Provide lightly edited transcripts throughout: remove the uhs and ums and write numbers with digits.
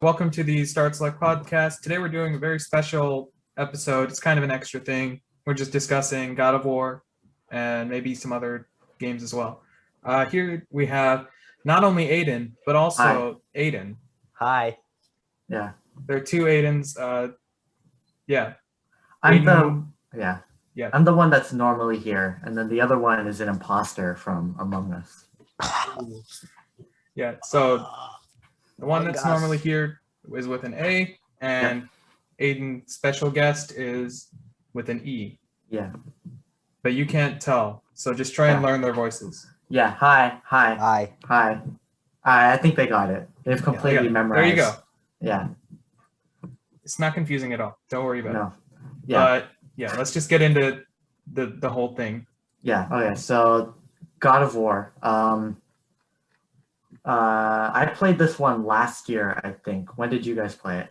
Welcome to the Start Select podcast. Today we're doing a very special episode. It's kind of an extra thing. We're just discussing God of War and maybe some other games as well. Here we have not only Aidan, but also Aidan. Hi. Yeah. There are two Aidans. Yeah. I'm Yeah. I'm the one that's normally here, and then the other one is an imposter from Among Us. Yeah. So the one that's Among Us. normally here is with an A, and Aidan's special guest is with an E. Yeah. But you can't tell. So just try and learn their voices. Yeah. Hi. Hi. I think they got it. They've completely memorized. There you go. Yeah. It's not confusing at all. Don't worry about it. No. Yeah. But yeah, let's just get into the whole thing. Yeah. Okay. So, God of War. I played this one last year, I think. When did you guys play it?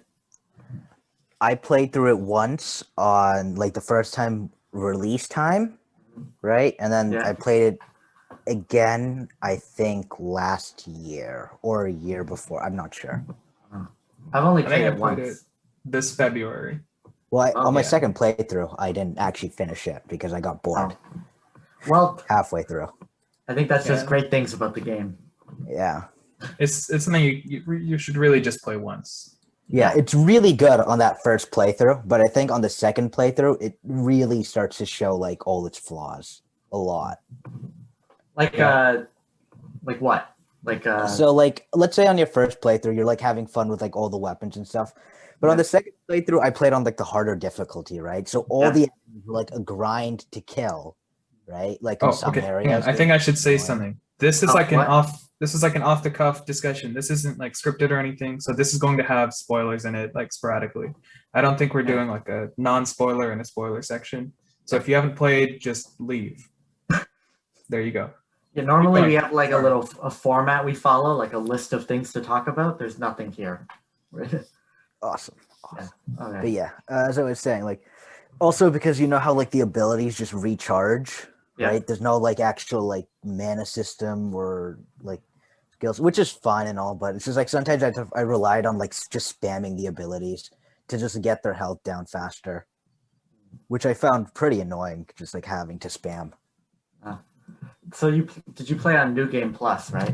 I played through it once on like the first time release time, right? And then Yeah. I played it again, I think last year or a year before. I'm not sure. I've only I played think I it played once. it this February. Well, on my yeah. second playthrough, I didn't actually finish it because I got bored Well, halfway through. I think that's just Yeah. great things about the game. Yeah. It's something you should really just play once. Yeah, it's really good on that first playthrough, but I think on the second playthrough, it really starts to show like all its flaws a lot. Like what? So like, let's say on your first playthrough, you're like having fun with like all the weapons and stuff. But on the second playthrough, I played on like the harder difficulty, right? So all the enemies were like a grind to kill, right? Like in some Hang on. areas. I think I should say annoying. something. This is Oh, like what? this is like an off the cuff discussion. This isn't like scripted or anything. So this is going to have spoilers in it, like sporadically. I don't think we're doing like a non-spoiler and a spoiler section. So if you haven't played, just leave. There you go. Yeah, normally Keep we going. have like a format we follow, like a list of things to talk about. There's nothing here. Awesome. Yeah. But Okay. yeah, as I was saying, like, also because you know how like the abilities just recharge, Yeah. right? There's no like actual like mana system or like skills, which is fine and all, but it's just like sometimes I relied on like just spamming the abilities to just get their health down faster, which I found pretty annoying, just like having to spam. So did you play on New Game Plus, right?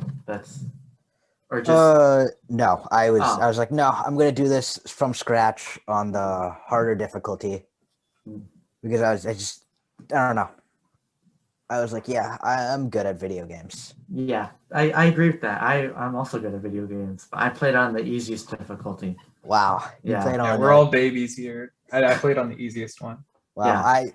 Or just No, I Oh. was like, no, I'm gonna do this from scratch on the harder difficulty because I don't know. I was like, yeah, I'm good at video games. yeah. I agree with that. I'm also good at video games, but I played on the easiest difficulty. Wow, you Yeah. played Yeah, on. we're all babies here. I played on the easiest one. Wow,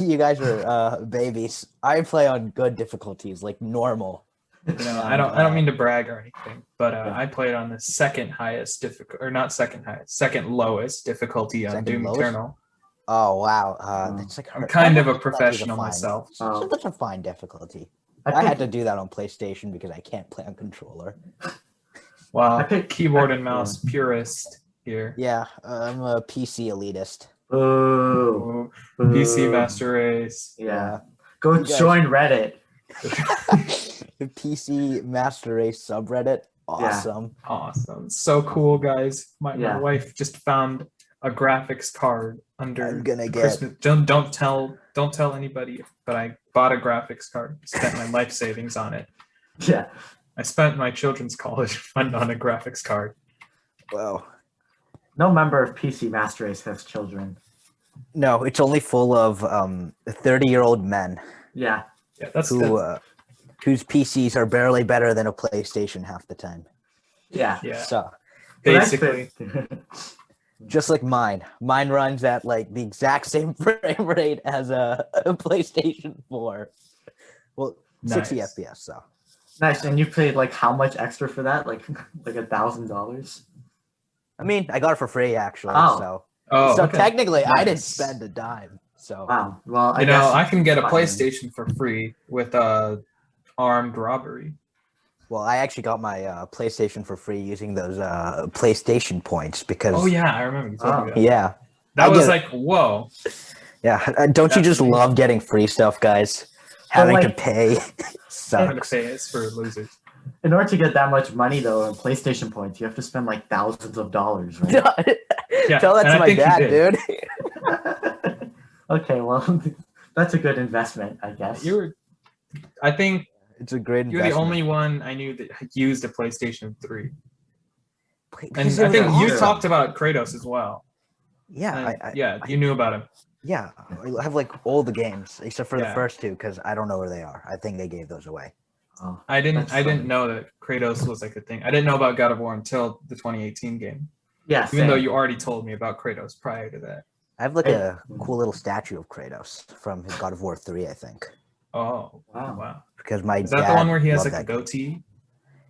you guys are babies. I play on good difficulties, like normal. You know, I don't mean to brag or anything, but I played on the second highest or not second highest, second lowest difficulty on Second Doom lowest? Eternal. Oh wow, that's like I'm kind of a that's professional fine. myself. Oh. That's a fine difficulty. I I had picked- to do that on PlayStation because I can't play on controller. Wow, I picked- keyboard I- and mouse purist here. Yeah, I'm a PC elitist. Boo. Ooh, Boo. PC Master Race. Yeah. Go You guys- join Reddit. The PC Master Race subreddit, awesome. Awesome. So cool, guys. My wife just found a graphics card under I'm gonna get- Christmas. Don't tell anybody, but I bought a graphics card. Spent my life savings on it. Yeah. I spent my children's college fund on a graphics card. Wow. No member of PC Master Race has children. No, it's only full of 30-year-old men Yeah. Yeah, that's whose PCs are barely better than a PlayStation half the time. Yeah. yeah. So Basically, just like mine. Mine runs at like the exact same frame rate as a PlayStation 4. Well, 60 Nice. FPS, so. Nice. And you paid like how much extra for that? Like $1,000? I mean, I got it for free actually. Oh. oh, So okay. technically, I didn't Nice. spend a dime. So Wow. Well, I You guess know, I can get a fine. PlayStation for free with armed robbery. well, I actually got my PlayStation for free using those PlayStation points because Oh yeah, I remember you told me that. yeah, That I was get it. like, whoa. yeah. Don't you That's just amazing. love getting free stuff, guys? Having to like- pay Trying to sucks. pay us for losers. In order to get that much money though in PlayStation points, you have to spend like thousands of dollars, right? Yeah, Tell that and to I my think he dad, did. dude. Okay, well, that's a good investment, I guess. I think It's a great you're the investment. only one I knew that used a PlayStation 3. And Because it I was think you awesome. talked about Kratos as well. Yeah, And you knew about him. yeah. I have like all the games except for the Yeah. first two because I don't know where they are. I think they gave those away. Oh, I that's didn't fun. know that Kratos was like a thing. I didn't know about God of War until the 2018 game. Yeah, Even though same. you already told me about Kratos prior to that. I have like Hey. a cool little statue of Kratos from his God of War 3, I think. Oh, Wow. wow. Because my Is dad that the one where he has loved like a that game. goatee?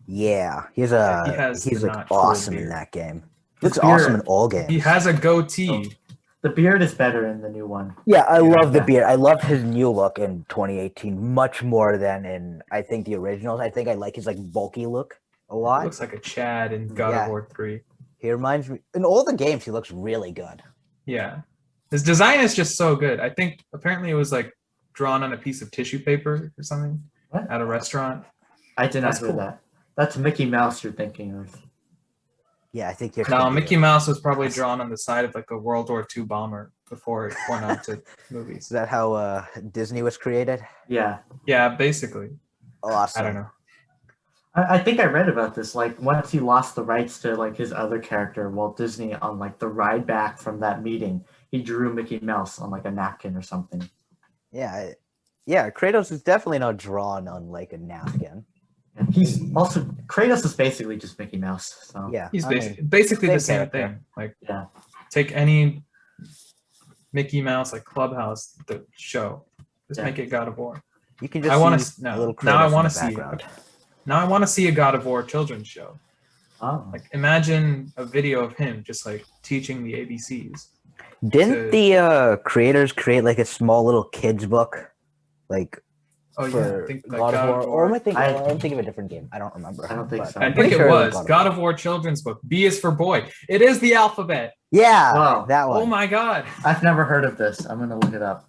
Yeah, he's the like not cool awesome in beard. that game. His Looks awesome in beard- all games. He has a goatee. The beard is better in the new one. Yeah, I Yeah. love the Yeah. beard. I loved his new look in 2018 much more than in I think the originals. I think I like his like bulky look a He lot. looks like a Chad in God Yeah. of War 3. He reminds me in all the games. He looks really good. Yeah. His design is just so good. I think apparently it was like drawn on a piece of tissue paper or something What? at a restaurant. I did not That's hear cool. that. That's Mickey Mouse you're thinking of. Yeah, I think you're. No, Mickey Mouse was probably drawn on the side of like a World War II bomber before it went on to movies. Is that how Disney was created? Yeah. Yeah, basically. Awesome. I don't know. I think I read about this. Like once he lost the rights to like his other character, Walt Disney, on like the ride back from that meeting, he drew Mickey Mouse on like a napkin or something. Yeah, yeah. Kratos is definitely not drawn on like a napkin. And he's also Kratos is basically just Mickey Mouse. So Yeah, He's I mean, basically the same same character. thing. Like yeah. take any Mickey Mouse like Clubhouse the show. Just Yeah. make it God of War. you can just. I want see to a little now. I Kratos in want the to see. background. Now I want to see a God of War children's show. Oh. Like imagine a video of him just like teaching the ABCs. Didn't the creators create like a small little kids book, like Oh for yeah, I think like God of War? Or am I thinking? I- I'm thinking of a different game. I don't remember. I don't think but so. I I'm think pretty it sure was God God of of War children's book. B is for boy. It is the alphabet. Yeah, Wow. that one. Oh my god. I've never heard of this. I'm gonna look it up.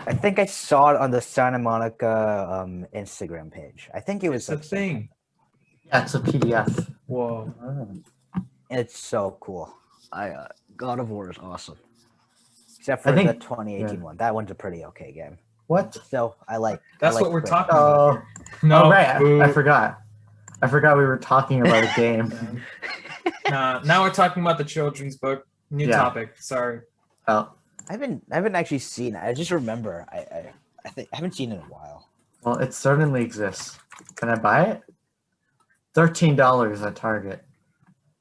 I think I saw it on the Santa Monica Instagram page. I think it was It's a like thing. Yeah, it's a PDF. Whoa. Oh. It's so cool. God of War is awesome. Except for I think- the 2018 one. That one's a pretty okay game. What? So I like. That's I like what we're Kratos. talking about. Oh, No, oh right. boo. I forgot. I forgot we were talking about a game. Now we're talking about the children's book. New Yeah. topic. Sorry. Oh, I haven't actually seen it. I just remember. I think I haven't seen it in a while. well, it certainly exists. Can I buy it? $13 at Target.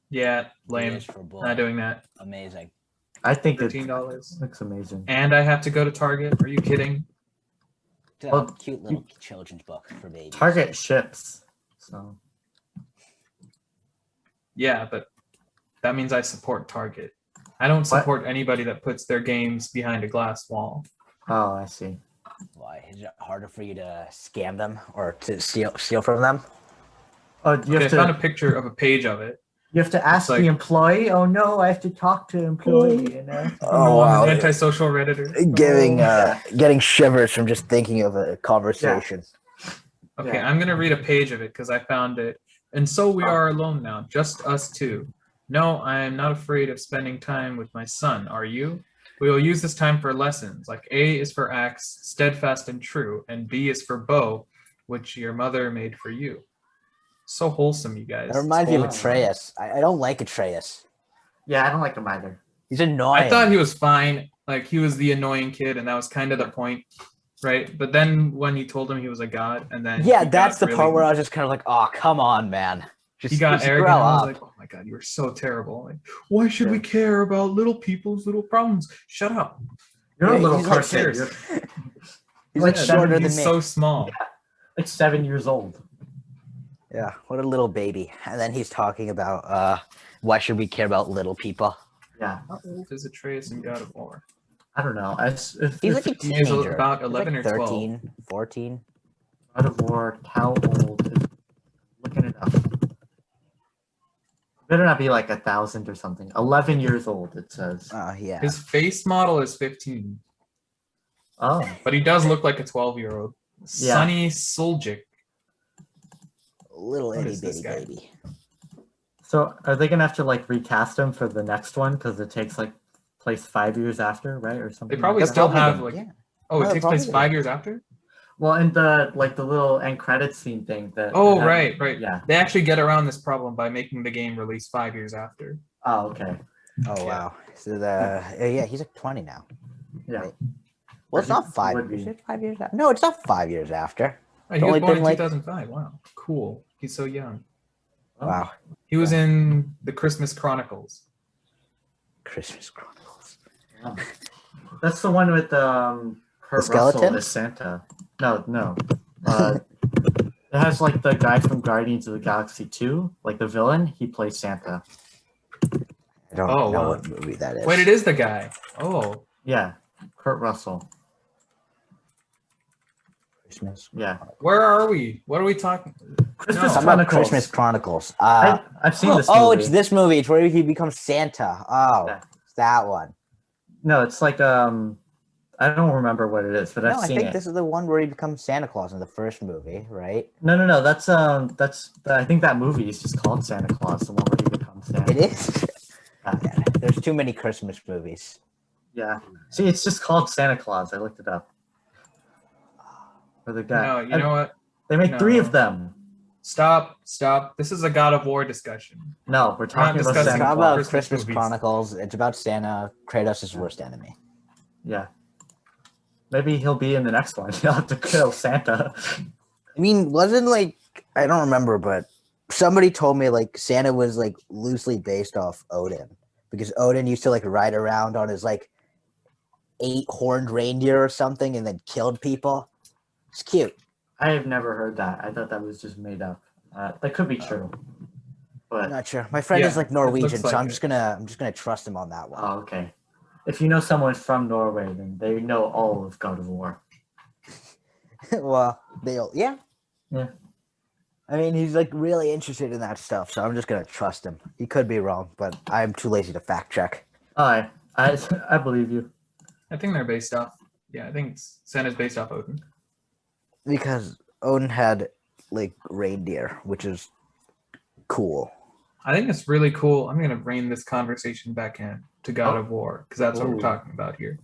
Yeah, lame. PS for boy. Not doing that. Amazing. I think it $13. looks amazing. And I have to go to Target. Are you kidding? It's a Well, cute little children's book for babies. Target ships. So Yeah, but that means I support Target. I don't support anybody that puts their games behind a glass wall. oh, I see. Why is it harder for you to scam them or to steal from them? Oh, you Okay, I have found a to picture of a page of it. you have to ask like- the employee. Oh no, I have to talk to employee. And Oh, I'm wow. an antisocial Redditor. Getting shivers from just thinking of a conversation. Okay, Yeah. I'm gonna read a page of it because I found it. And so we are alone now, just us two. No, I am not afraid of spending time with my son. Are you? We will use this time for lessons. Like A is for axe, steadfast and true, and B is for bow, which your mother made for you. So wholesome, you guys. That reminds me of Wow. Atreus. I don't like Atreus. Yeah, I don't like him either. He's annoying. I thought he was fine. Like he was the annoying kid, and that was kind of the point, right? But then when he told him he was a god, and then Yeah, he that's got the part really- where I was just kind of like, oh, come on, man. he got just arrogant. grow I was up. like, oh my god, you are so terrible. Like, why should we Yeah. care about little people's little problems? Shut up. You're Yeah, a little he's like person. serious. You're He's like Yeah, shorter than He's me. so small. like 7 years old. Yeah, what a little baby. And then he's talking about why should we care about little people? Yeah, How old is Atreus in God of War? I don't know. If He's like a He is teenager. about He's 11 like or 12. 13, 14. God of War, how old is looking it up? Better not be like 1,000 or something. 11 years old, it says. Oh, yeah. His face model is 15, Oh, but he does look like a 12-year-old. Yeah. Sonny Suljic. Little What itty is this bitty guy? baby. So are they gonna have to like recast him for the next one because it takes like place 5 years after, right, or something? They probably like They're that? still probably have gonna- like. yeah. Oh, No, it they're takes place probably 5 years after. Well, in the like the little end credits scene thing that. Oh, that- right. Yeah. They actually get around this problem by making the game release 5 years after. Oh, okay. Oh Yeah. wow. So yeah, he's like 20 now. Yeah. Right. Well, it's not He would 5 years. be. Is it 5 years after? No, it's not 5 years after. Oh, It's he was only born been in like 2005. Wow, cool. He's so young. Oh, wow. He was in the Christmas Chronicles. Christmas Chronicles. wow. That's the one with Kurt skeleton? Russell as Santa. No. It has like the guy from Guardians of the Galaxy 2, like the villain. He plays Santa. I don't Oh, know wow. what movie that is. Wait, it is the guy. Oh, Yeah, Kurt Russell. Christmas. Yeah, where are we? What are we talking? Christmas No. How about Chronicles. Christmas Chronicles? I've seen this. Oh, movie. it's this movie. It's where he becomes Santa. Oh, Yeah. it's that one. No, it's like I don't remember what it is, but No, I've I seen think it. this is the one where he becomes Santa Claus in the first movie, right? No. That's I think that movie is just called Santa Claus, the one where he becomes Santa. It is. Yeah. Yeah, there's too many Christmas movies. Yeah. See, it's just called Santa Claus. I looked it up. For the guy. No, you know what? They make 3 No. of them. Stop. This is a God of War discussion. No, we're talking about discussing It's Santa not Claus. about Christmas Christmas movies. Chronicles. It's about Santa. Kratos' worst enemy. Yeah. Maybe he'll be in the next one. He'll have to kill Santa. I mean, wasn't like I don't remember, but somebody told me like Santa was like loosely based off Odin because Odin used to like ride around on his like 8-horned reindeer or something and then killed people. It's cute. I have never heard that. I thought that was just made up. That could be true. I'm But not sure. My friend is Yeah, like it Norwegian, looks so like I'm it. just gonna trust him on that one. oh, okay. If you know someone from Norway, then they know all of God of War. Well, yeah. Yeah. I mean, he's like really interested in that stuff, so I'm just gonna trust him. He could be wrong, but I'm too lazy to fact check. I believe you. I think they're based off. Yeah, I think Santa's based off Odin. Because Odin had like reindeer, which is cool. I think it's really cool. I'm gonna rein this conversation back in to God Oh. of War because that's what we're Ooh. talking about here.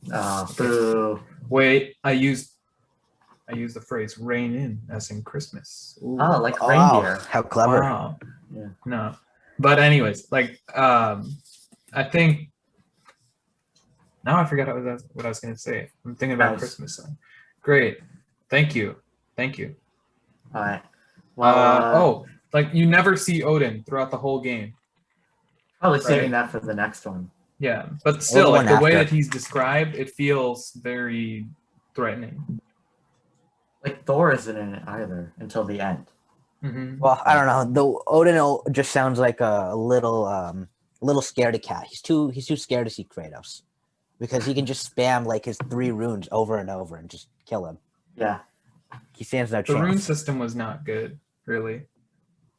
Boo. Wait, I used the phrase "rein in" as in Christmas. Ooh. Oh, like Oh, reindeer. how clever. Wow. Yeah. No, but anyways, like I think now I forgot what I was gonna say. I'm thinking about Nice. Christmas song. Great, thank you. All right. Well, Like you never see Odin throughout the whole game. probably saving right. that for the next one. Yeah, but still, one like the way after. that he's described, it feels very threatening. Like Thor isn't in it either until the end. Hmm. Well, I don't know. The Odin just sounds like a little scaredy cat. He's too scared to see Kratos because he can just spam like his 3 runes over and over and just kill him. Yeah. He stands no The rune chance. system was not good, really.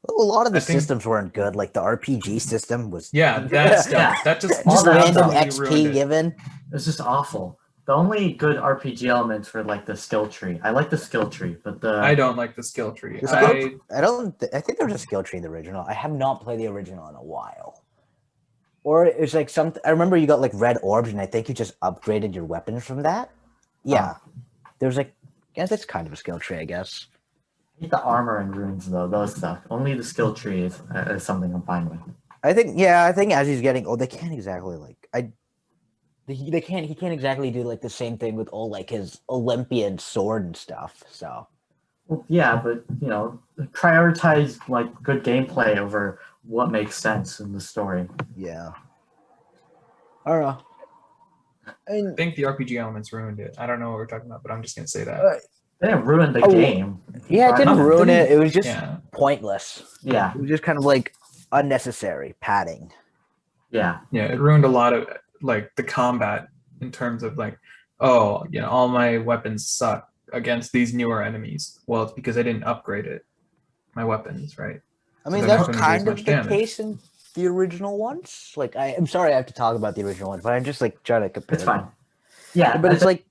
A lot of the I think- systems weren't good. Like the RPG system was Yeah, that stuff. Yeah. That just All just that random absolutely ruined XP it. given. It's just awful. The only good RPG elements were like the skill tree. I like the skill tree, but the I don't like the skill tree. The skill- I think there was a skill tree in the original. I have not played the original in a while. Or it was like I remember you got like red orbs, and I think you just upgraded your weapons from that. Yeah, there's like, yeah, that's kind of a skill tree, I guess. I hate the armor and runes though. Those stuff. Only the skill tree is something I'm fine with. I think as he's getting old, they can't exactly like he can't exactly do like the same thing with all like his Olympian sword and stuff. So Well, yeah, but prioritize like good gameplay over what makes sense in the story. yeah, I don't know. I think the RPG elements ruined it. I don't know what we're talking about, but I'm just gonna say that. They didn't ruin the Oh, game. Yeah, it didn't Nothing. ruin it. It was just Yeah. pointless. Yeah, It was just kind of like unnecessary padding. yeah, Yeah, it ruined a lot of like the combat in terms of like, oh, all my weapons suck against these newer enemies. Well, it's because I didn't upgrade my weapons, right? I mean, So that's they're not gonna do kind as of much the damage. case in the original ones. Like, I'm sorry I have to talk about the original ones, but I'm just like trying to compare. it's them. fine. Yeah, But it's like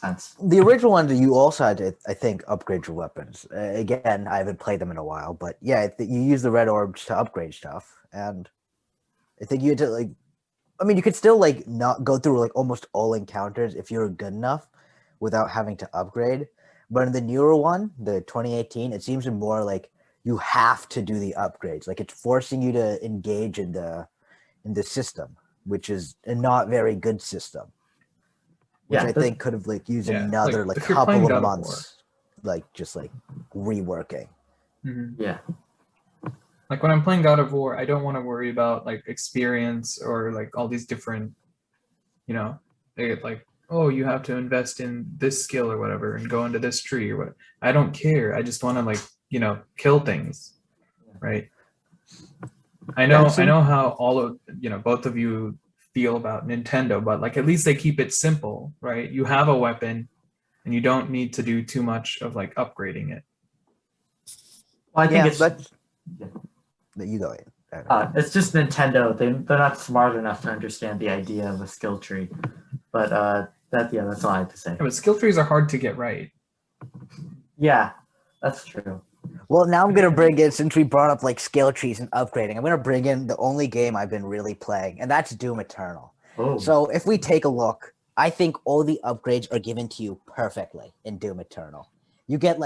Makes sense. The original one, you also had to, I think, upgrade your weapons. Again, I haven't played them in a while, but yeah, you use the red orbs to upgrade stuff, and I think you had to like. I mean, you could still like not go through like almost all encounters if you're good enough without having to upgrade. But in the newer one, the 2018, it seems more like you have to do the upgrades. Like it's forcing you to engage in the system, which is a not very good system. Which I think could have like used another like if you're playing couple of God of months, like just like reworking. Mm-hmm. Yeah. Like when I'm playing God of War, I don't want to worry about like experience or like all these different, they get like, oh, you have to invest in this skill or whatever and go into this tree or what. I don't care. I just want to like, kill things, right? I know how all of, both of you feel about Nintendo, but like at least they keep it simple, right? You have a weapon and you don't need to do too much of like upgrading it. Well, I think you go ahead. It's just Nintendo. They're not smart enough to understand the idea of a skill tree. But that's all I have to say. Yeah, but skill trees are hard to get right. Yeah, that's true. Well, now I'm gonna bring in, since we brought up like skill trees and upgrading, I'm gonna bring in the only game I've been really playing, and that's Doom Eternal. Oh. So if we take a look, I think all the upgrades are given to you perfectly in Doom Eternal. You get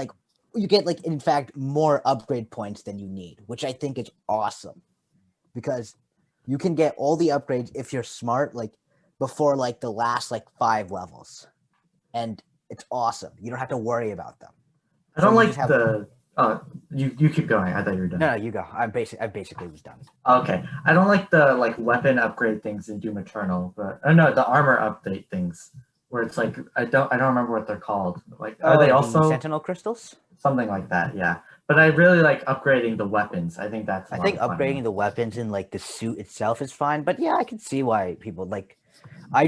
in fact more upgrade points than you need, which I think is awesome, because you can get all the upgrades if you're smart, like before like the last like 5 levels, and it's awesome. You don't have to worry about them. I don't like the. You keep going. I thought you were done. No, you go. I basically was done. Okay, I don't like the like weapon upgrade things in Doom Eternal, but no, the armor update things where it's like I don't remember what they're called. Like, are they also Sentinel crystals? Something like that, yeah. But I really like upgrading the weapons. I think that's. I think upgrading the weapons in like the suit itself is fine, but yeah, I can see why people like. I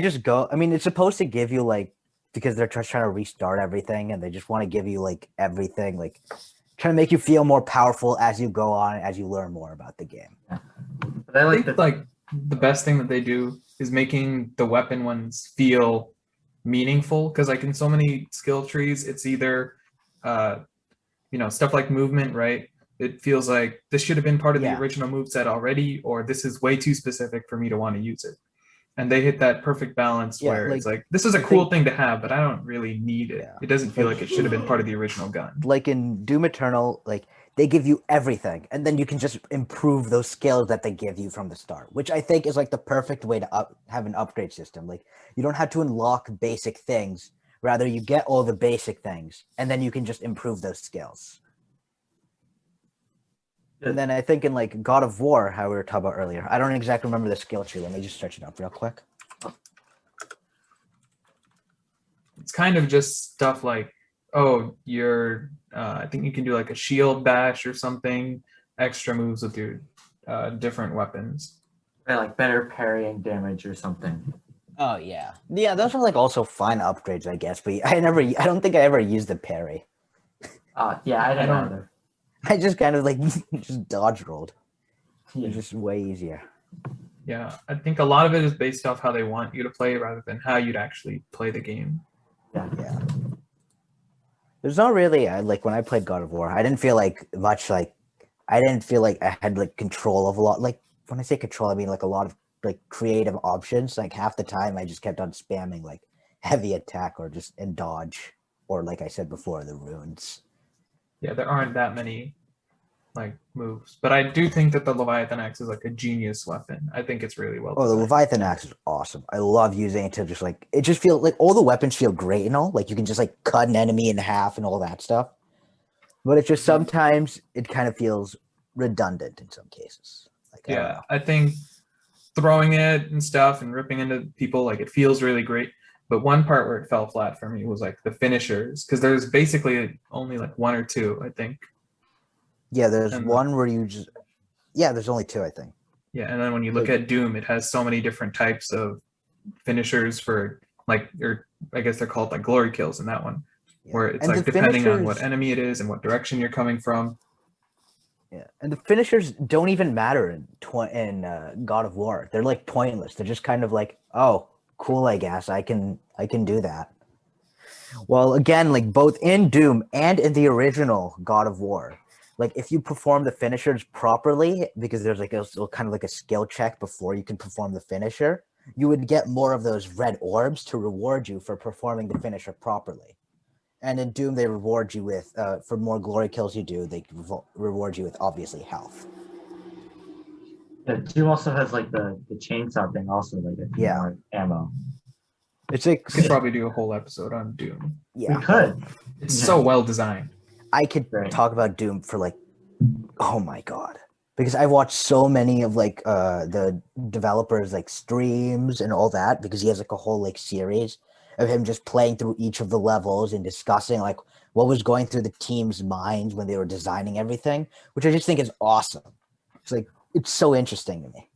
mean, it's supposed to give you like, because they're just trying to restart everything, and they just want to give you like everything, like trying to make you feel more powerful as you go on, as you learn more about the game. Yeah. But I think the best thing that they do is making the weapon ones feel meaningful, because like in so many skill trees, it's either stuff like movement, right? It feels like this should have been part of the original moveset already, or this is way too specific for me to want to use it. And they hit that perfect balance where it's like, this is a cool thing to have, but I don't really need it. Yeah. It doesn't feel like it should have been part of the original gun. Like in Doom Eternal, like they give you everything, and then you can just improve those skills that they give you from the start, which I think is like the perfect way to have an upgrade system. Like you don't have to unlock basic things. Rather, you get all the basic things, and then you can just improve those skills. And then I think in like God of War, how we were talking about earlier, I don't exactly remember the skill tree. Let me just search it up real quick. It's kind of just stuff like, oh, I think you can do like a shield bash or something, extra moves with your different weapons. Like better parrying damage or something. Oh yeah, those are like also fine upgrades, I guess. But I don't think I ever used the parry. Yeah, I don't either. I just kind of like just dodge rolled. Yeah. It's just way easier. Yeah, I think a lot of it is based off how they want you to play rather than how you'd actually play the game. Yeah. There's not really like when I played God of War, I didn't feel like much like I had like control of a lot. Like when I say control, I mean like a lot of like creative options. Like half the time I just kept on spamming like heavy attack or just and dodge, or like I said before, the runes. Yeah, there aren't that many like moves, but I do think that the Leviathan axe is like a genius weapon. I think it's really well designed. The Leviathan axe is awesome. I love using it to just like, it just feels like all the weapons feel great and all, like you can just like cut an enemy in half and all that stuff, but it's just sometimes it kind of feels redundant in some cases. Like, I think throwing it and stuff and ripping into people, like it feels really great. But one part where it fell flat for me was like the finishers, because there's basically only like 1 or 2, I think. Yeah, there's one where you just... Yeah, there's only 2, I think. Yeah, and then when you look at Doom, it has so many different types of finishers for like, or I guess they're called like glory kills in that one, where it's like depending on what enemy it is and what direction you're coming from. Yeah, and the finishers don't even matter in God of War. They're like pointless. They're just kind of like, oh, cool, I guess I can do that. Well, again, like both in Doom and in the original God of War, like if you perform the finishers properly, because there's like a kind of like a skill check before you can perform the finisher, you would get more of those red orbs to reward you for performing the finisher properly. And in Doom, they reward you with for more glory kills you do, they reward you with obviously health. Yeah, Doom also has like the chainsaw thing, also like a few Yeah. more ammo. It's like We could probably do a whole episode on Doom. yeah, We could. It's Yeah. so well designed. I could Right. talk about Doom for like, oh my god, because I watched so many of like the developers like streams and all that, because he has like a whole like series of him just playing through each of the levels and discussing like what was going through the team's minds when they were designing everything, which I just think is awesome. It's like it's so interesting to me.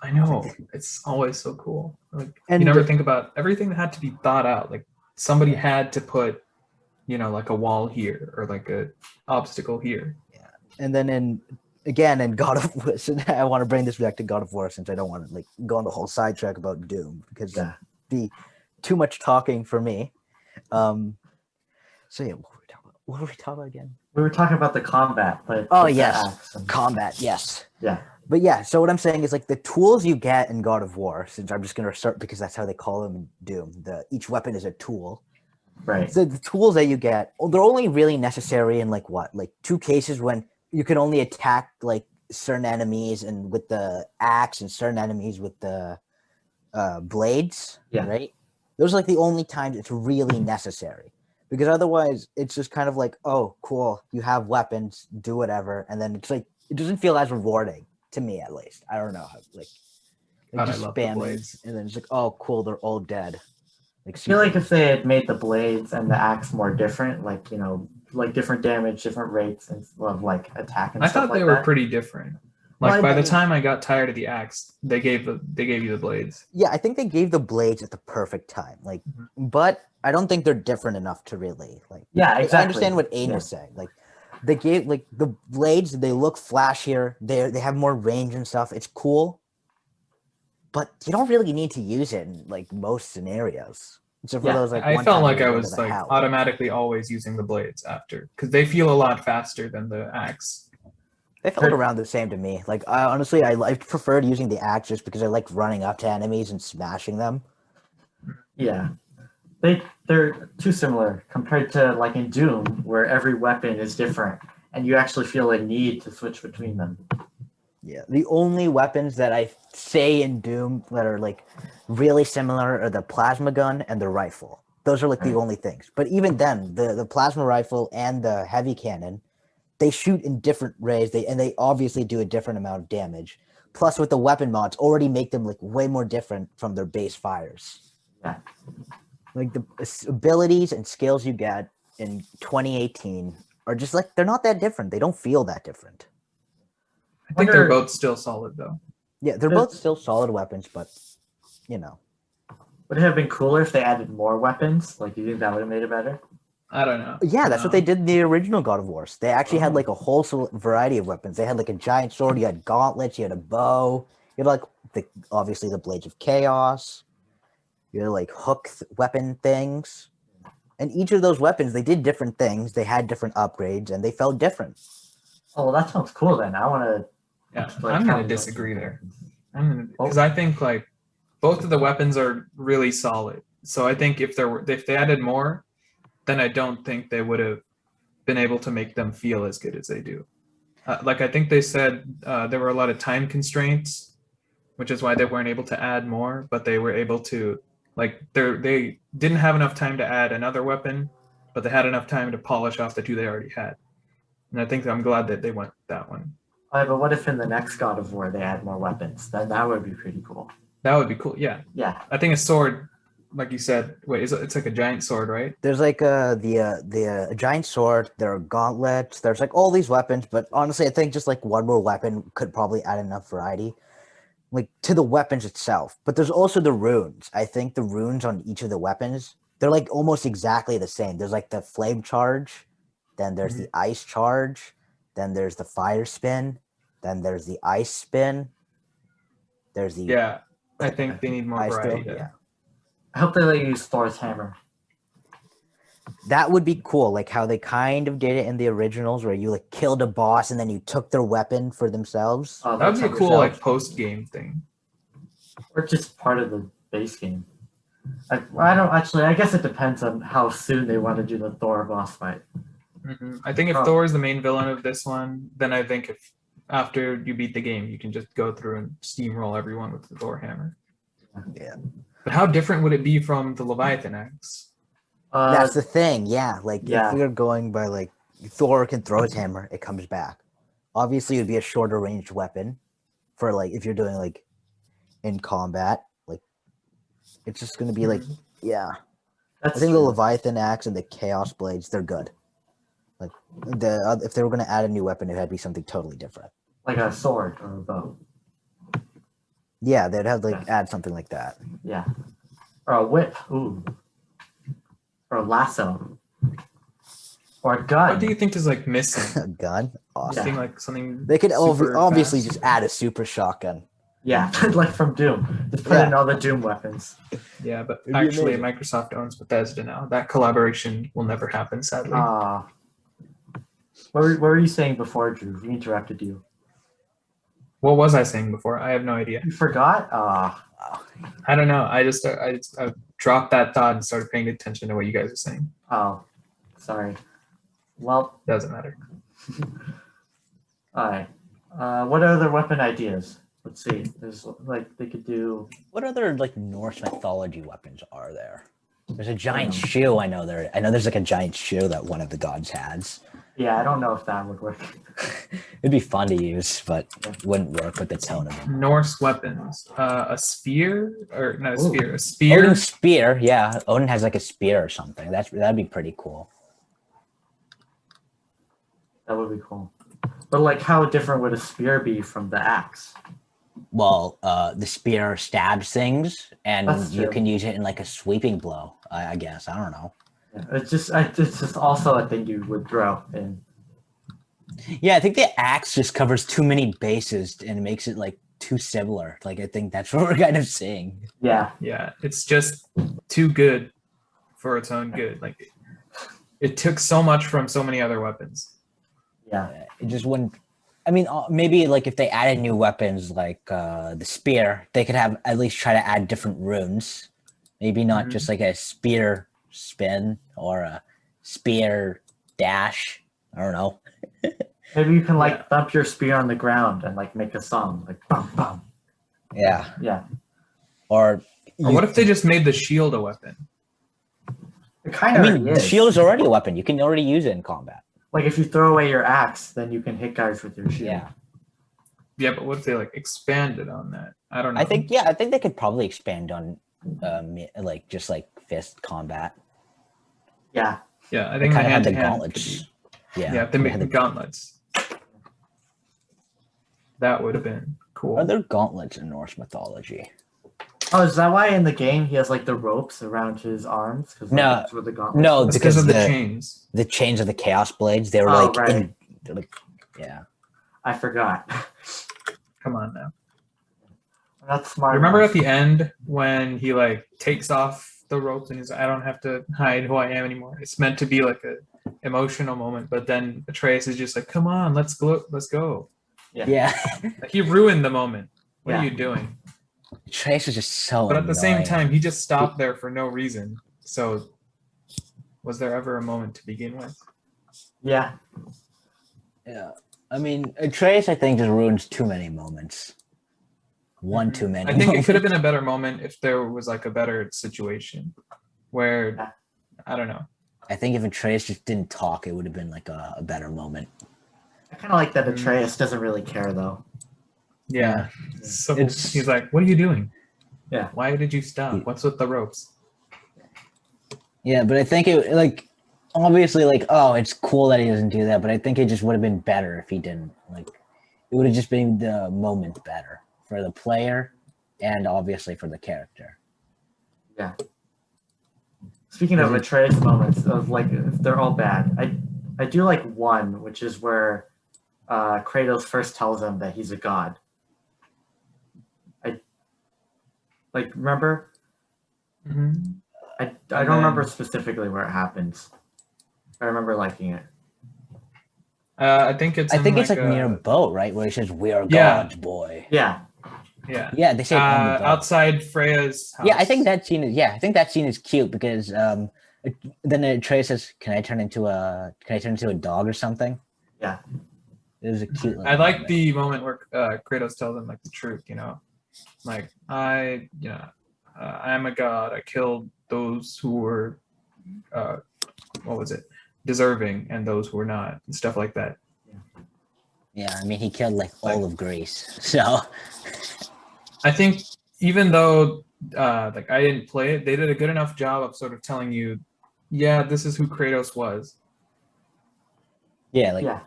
I know. It's always so cool. Like And you never the- think about everything that had to be thought out. Like somebody had to put, like a wall here or like a obstacle here. And then in God of War, I want to bring this back to God of War since I don't want to like go on the whole sidetrack about Doom because Yeah. that'd be too much talking for me. So yeah, what were we talking about again? We were talking about the combat, but Oh with the yes, axe and- combat. Yes, yeah. but yeah. So what I'm saying is like the tools you get in God of War. Since I'm just gonna start because that's how they call them in Doom. Each weapon is a tool. Right. So the tools that you get, they're only really necessary in like two cases when you can only attack like certain enemies and with the axe and certain enemies with the blades. Yeah. Right. Those are like the only times it's really necessary, because otherwise it's just kind of like, oh, cool, you have weapons, do whatever, and then it's like it doesn't feel as rewarding to me, at least. I don't know how God, I just love the spamming, blades. and then it's like, oh, cool, they're all dead. I feel like if they had made the blades and the axe more different, like like different damage, different rates, and of like attack and I stuff thought like they were that. pretty different. Well, Like I by the mean- time I got tired of the axe, they gave you the blades. Yeah, I think they gave the blades at the perfect time. Like, but I don't think they're different enough to really like. Yeah, Like, exactly. I understand what Aiden is saying. Like, they gave like the blades. They look flashier. They have more range and stuff. It's cool, but you don't really need to use it in like most scenarios. So for Yeah, those like, I one felt time like you I go to was the like hell. automatically always using the blades after, because they feel a lot faster than the axe. They felt around the same to me. Like, I preferred using the axe just because I like running up to enemies and smashing them. Yeah. They're too similar compared to like in Doom, where every weapon is different and you actually feel a need to switch between them. Yeah, the only weapons that I say in Doom that are like really similar are the plasma gun and the rifle. Those are like the Right. only things. But even then, the plasma rifle and the heavy cannon, they shoot in different ways. They obviously do a different amount of damage. Plus, with the weapon mods, already make them like way more different from their base fires. Yeah. Like the abilities and skills you get in 2018 are just like they're not that different. They don't feel that different. I think they're both still solid though. Yeah, they're both still solid weapons, but you know. Would it have been cooler if they added more weapons? Like, do you think that would have made it better? I don't know. Yeah, that's what they did in the original God of Wars. They actually had Oh. like a whole variety of weapons. They had like a giant sword, you had gauntlets, you had a bow, you had like obviously the Blades of Chaos, you had like hook weapon things. And each of those weapons, they did different things. They had different upgrades, and they felt different. Oh, well, that sounds cool then. I want to. Yeah, I'm gonna disagree there. Because Oh. I think like both of the weapons are really solid. So I think if they added more, then I don't think they would have been able to make them feel as good as they do. Like I think they said there were a lot of time constraints, which is why they weren't able to add more, but they were able to like they didn't have enough time to add another weapon, but they had enough time to polish off the two they already had. And I think I'm glad that they went that one. All right, but what if in the next God of War they add more weapons? Then that would be pretty cool. That would be cool. Yeah. Yeah. I think a sword, like you said, it's like a giant sword, right? There's like the giant sword. There are gauntlets. There's like all these weapons, but honestly, I think just like one more weapon could probably add enough variety, like to the weapons itself. But there's also the runes. I think the runes on each of the weapons, they're like almost exactly the same. There's like the flame charge, then there's the ice charge, then there's the fire spin, then there's the ice spin. There's the Yeah. I think they need more ice variety. throw, yeah. I hope they let you use Thor's hammer. That would be cool, like how they kind of did it in the originals, where you like killed a boss and then you took their weapon for themselves. Oh, That would be a that's cool yourself. like post-game thing. Or just part of the base game. I don't actually. I guess it depends on how soon they want to do the Thor boss fight. I think if Oh. Thor is the main villain of this one, then I think if after you beat the game, you can just go through and steamroll everyone with the Thor hammer. Yeah. But how different would it be from the Leviathan axe? That's the thing, yeah. Like yeah. if we are going by like Thor can throw his hammer, it comes back. Obviously, it would be a shorter ranged weapon for like if you're doing like in combat. Like it's just gonna be like yeah. That's I think the true. Leviathan axe and the Chaos blades, they're good. Like if they were gonna add a new weapon, it had to be something totally different. Like a sword or a bow. Yeah, they'd have like Yes. add something like that. Yeah. Or a whip. Ooh. Or a lasso. Or a gun. What do you think is like missing? A gun, awesome. Missing like something. They could super obviously fast? just add a super shotgun. Yeah, like from Doom. Just put in all the Doom weapons. Yeah, but It'd be actually, amazing. Microsoft owns Bethesda now. That collaboration will never happen, sadly. What were you saying before, Drew? We interrupted you. What was I saying before? I have no idea. You forgot? I don't know. I dropped that thought and started paying attention to what you guys are saying. Oh, sorry. Well, Doesn't matter. all right. What other weapon ideas? Let's see. There's like they could do. What other like Norse mythology weapons are there? There's a giant shoe. I know there's like a giant shoe that one of the gods has. Yeah, I don't know if that would work. It'd be fun to use, but it wouldn't work with the tone of them. Norse weapons. A spear or not a Ooh. spear. A spear. Odin's spear, yeah. Odin has like a spear or something. That'd be pretty cool. That would be cool. But like, how different would a spear be from the axe? Well, the spear stabs things, and That's you true. can use it in like a sweeping blow. I guess I don't know. Yeah, it's just also a thing you would throw in. Yeah, I think the axe just covers too many bases and makes it like too similar. Like I think that's what we're kind of seeing. Yeah. Yeah, it's just too good for its own good. Like it took so much from so many other weapons. Yeah. It just wouldn't. I mean, maybe like if they added new weapons like the spear, they could have at least try to add different runes. Maybe not just like a spear spin or a spear dash. I don't know. Maybe you can like thump your spear on the ground and like make a song like bum bum. Yeah. Yeah. Or what if they just made the shield a weapon? It kind I of mean, the is. shield is already a weapon. You can already use it in combat. Like if you throw away your axe, then you can hit guys with your shield. Yeah. Yeah, but what if they like expanded on that? I don't know. I think they could probably expand on like just like fist combat. Yeah. Yeah, I They think kind of had the hand-to-hand could gauntlets. be- Yeah. Yeah, if they make had the gauntlets. That would have been cool. Are there gauntlets in Norse mythology? Oh, is that why in the game he has like the ropes around his arms? Because No. that's where the gauntlets. No, That's because of the the chains. the chains of the chaos blades. They were Oh, like, right. they're like, yeah. I forgot. Come on now. That's smart. Remember enough. at the end when he like takes off the ropes and he's like, I don't have to hide who I am anymore. It's meant to be like a emotional moment, but then Atreus is just like, come on, let's go. Yeah. Like he ruined the moment. What Yeah. are you doing? Trace is just so. But at the same annoying. time, he just stopped there for no reason. So was there ever a moment to begin with? Yeah. Yeah. I mean, Atreus, I think, just ruins too many moments. One too many. I think it could have been a better moment if there was like a better situation where, I don't know. I think if Atreus just didn't talk, it would have been like a better moment. I kind of like that Atreus doesn't really care though. Yeah. So It's- he's like, what are you doing? Yeah. Why did you stop? What's with the ropes? Yeah, but I think it like obviously like it's cool that he doesn't do that, but I think it just would have been better if he didn't. Like it would have just been the moment better for the player and obviously for the character. Yeah. Speaking of Atreus moments, of like they're all bad. I do like one, which is where Kratos first tells him that he's a god. I like remember. Mm-hmm. I And don't remember then- specifically where it happens. I remember liking it. I think it's. I in think it's like near a a boat, right? Where he says, "We are Yeah. gods, boy." Yeah, yeah. Yeah, they say it on the boat. Outside Freya's house. Yeah, I think that scene is. Yeah, I think that scene is cute because then Atreus says, "Can I turn into a dog or something?" Yeah. It was a cute. I like the moment where Kratos tells him like the truth. Like I am a god. I killed those who were, what was it, deserving, and those who were not, and stuff like that. Yeah, I mean, he killed like all of Greece, so. I think even though like I didn't play it, they did a good enough job of sort of telling you, yeah, this is who Kratos was. Yeah, like yeah.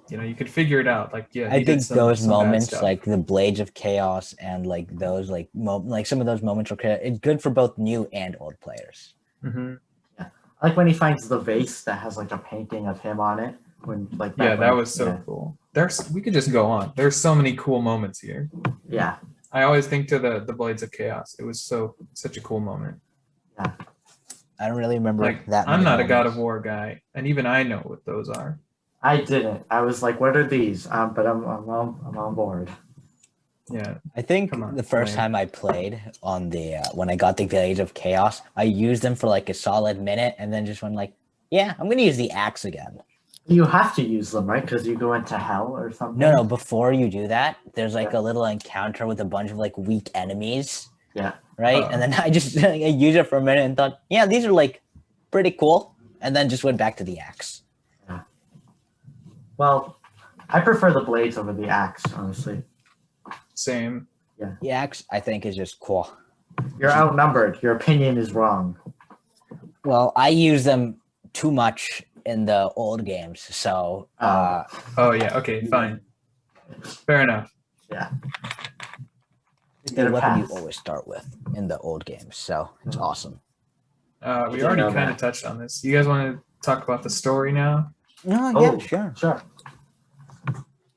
You could figure it out. Like, yeah, I he did think those some bad moments, stuff. like the Blades of Chaos, and like those, like some of those moments are it's good for both new and old players. Hmm. I like when he finds the vase that has like a painting of him on it. When like Yeah, back that when- was so cool. We could just go on. There's so many cool moments here. yeah. I always think to the Blades of Chaos. It was such a cool moment. I don't really remember Like, that. I'm many not a God of moments. War guy, and even I know what those are. I didn't. I was like, "What are these?" But I'm on board. Yeah, I think Come on, the first Lane. time I played on the when I got the Blades of Chaos, I used them for like a solid minute, and then just went like, "Yeah, I'm gonna use the axe again." You have to use them, right? Because you go into hell or something. No, before you do that, there's like Yeah. a little encounter with a bunch of like weak enemies. Yeah. Right, Oh. and then I just I used it for a minute and thought, "Yeah, these are like pretty cool," and then just went back to the axe. Well, I prefer the blades over the axe, honestly. Same. The axe, I think, is just cool. You're outnumbered. Your opinion is wrong. Well, I use them too much in the old games, so Oh yeah. Okay. Fine. Fair enough. Yeah. the Get a weapon you pass. always start with in the old games. So it's awesome. We didn't already know kind of that. touched on this. You guys want to talk about the story now? No, Oh, yeah, sure. Sure.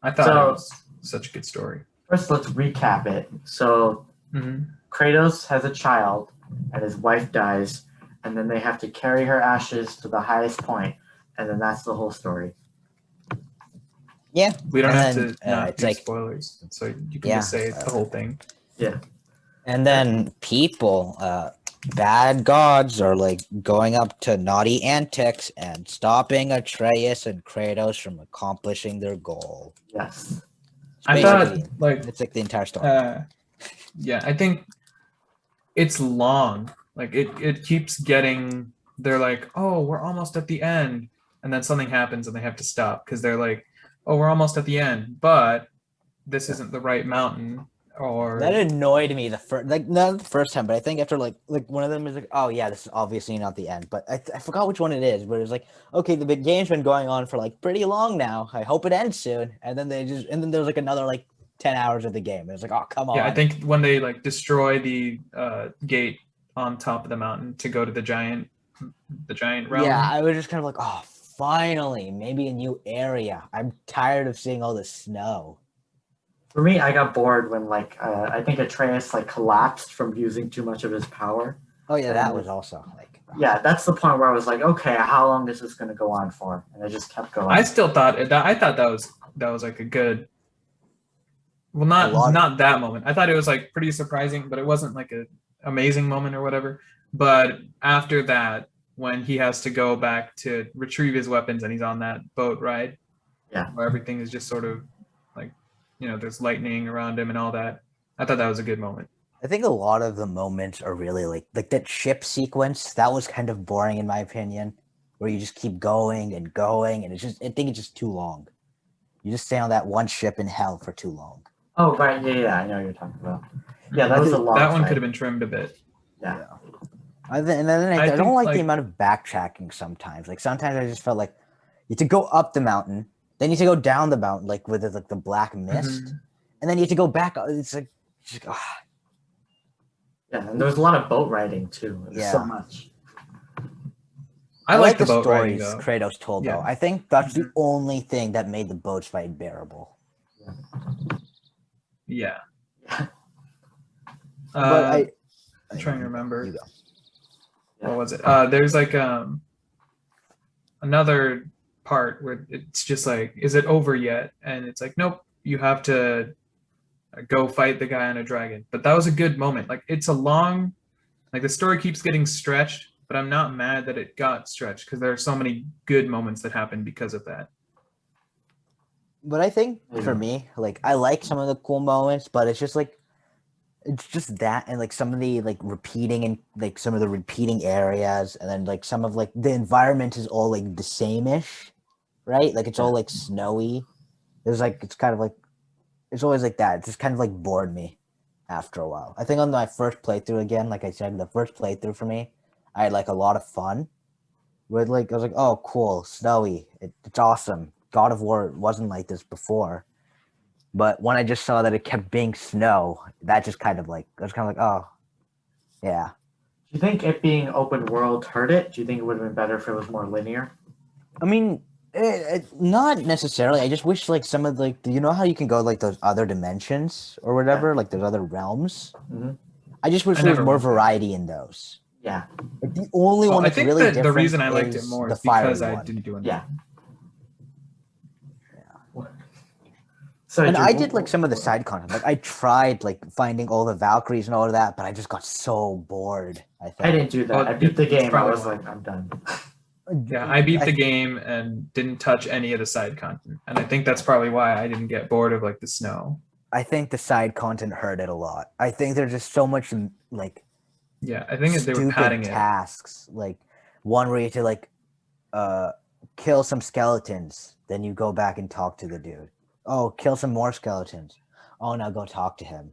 I thought So- it was such a good story. First, let's recap it. So Hmm. Kratos has a child, and his wife dies, and then they have to carry her ashes to the highest point, and then that's the whole story. Yeah, We don't And have then, to not it's do like- spoilers, so you can Yeah, just say the whole thing. and then people, bad gods, are like going up to naughty antics and stopping Atreus and Kratos from accomplishing their goal. Yes. It's I thought basically- like it's like the entire story. yeah, I think it's long. Like it keeps getting. They're like, oh, we're almost at the end, and then something happens and they have to stop because they're like, oh, we're almost at the end, but this isn't the right mountain. Or That annoyed me the first, like not the first time, but I think after like one of them is like, oh yeah, this is obviously not the end, but I forgot which one it is. But it's like, okay, the big game's been going on for like pretty long now. I hope it ends soon. And then then there's like another like 10 hours of the game. It's like, oh come on. yeah, I think when they like destroy the gate on top of the mountain to go to the giant realm. Yeah, I was just kind of like, oh, finally, maybe a new area. I'm tired of seeing all the snow. For me, I got bored when like I think Atreus like collapsed from using too much of his power. Oh yeah, that was also like, Yeah, that's the point where I was like, okay, how long is this going to go on for? And I just kept going. I still thought that was like a good. Well, not that moment. I thought it was like pretty surprising, but it wasn't like a amazing moment or whatever. But after that, when he has to go back to retrieve his weapons and he's on that boat ride, Yeah. where everything is just sort of like, there's lightning around him and all that. I thought that was a good moment. I think a lot of the moments are really like that ship sequence. That was kind of boring in my opinion, where you just keep going and going, and I think it's just too long. You just stay on that one ship in hell for too long. Oh, right. Yeah, I know what you're talking about. Yeah, that was a long That one fight. could have been trimmed a bit. Yeah. And then I don't think, like like- the amount of backtracking sometimes. Like sometimes I just felt like you have to go up the mountain, then you have to go down the mountain, like with like the black mist, Mhm. and then you have to go back. It's like, just, Yeah, and there was a lot of boat riding too. There's so Yeah. much. I like the the boat riding stories though. Kratos told Yeah. though. I think that's the Mhm. only thing that made the boats fight bearable. Yeah. But I'm trying to remember. You go. what was it? There's like another part where it's just like, is it over yet? And it's like, nope, you have to go fight the guy on a dragon. But that was a good moment. Like it's a long, like the story keeps getting stretched, but I'm not mad that it got stretched because there are so many good moments that happen because of that. But I think for me, like I like some of the cool moments, but it's just that and like some of the like repeating and like some of the repeating areas, and then like some of like the environment is all like the same-ish, right? Like it's all like snowy. There's like it's kind of like it's always like that. It just kind of like bored me after a while. I think on my first playthrough again, like I said, the first playthrough for me, I had like a lot of fun. With like I was like, oh cool, snowy. It's awesome. God of War wasn't like this before. But when I just saw that it kept being snow, that just kind of like I was kind of like, oh, yeah. Do you think it being open world hurt it? Do you think it would have been better if it was more linear? I mean, not necessarily. I just wish like some of like you know how you can go like those other dimensions or whatever, like those other realms. Mhm. I just wish there was never more went there. variety in those. Yeah. Like the only one I that's think really that different the reason I liked it is more the is because fiery I one. didn't do anything. Yeah. So And I did like some of the side content. Like I tried like finding all the Valkyries and all of that, but I just got so bored. I think I didn't do that. Well, I beat the it's game. I probably was why. like, I'm done. Yeah, I beat the game and didn't touch any of the side content. And I think that's probably why I didn't get bored of like the snow. I think the side content hurt it a lot. I think there's just so much like Yeah, I think they were stupid padding it. tasks. Like one where you have to like kill some skeletons, then you go back and talk to the dude. Oh, kill some more skeletons. Oh, now go talk to him.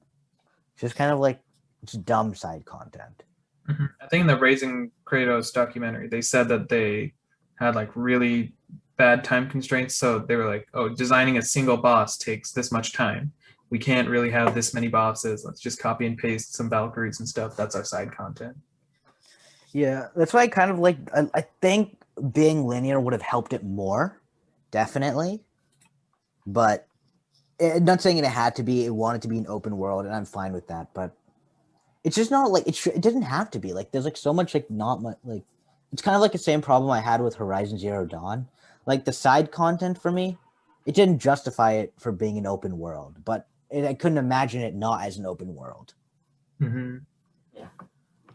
Just kind of like just dumb side content. Mhm. I think in the Raising Kratos documentary, they said that they had like really bad time constraints. So they were like, oh, designing a single boss takes this much time. We can't really have this many bosses. Let's just copy and paste some Valkyries and stuff. That's our side content. Yeah, that's why I kind of like. I think being linear would have helped it more, definitely. But not saying it had to be. It wanted to be an open world, and I'm fine with that. But it's just not like it didn't have to be. Like there's like so much like not much like. It's kind of like the same problem I had with Horizon Zero Dawn. Like the side content for me, it didn't justify it for being an open world. But I couldn't imagine it not as an open world. Mm-hmm. Yeah.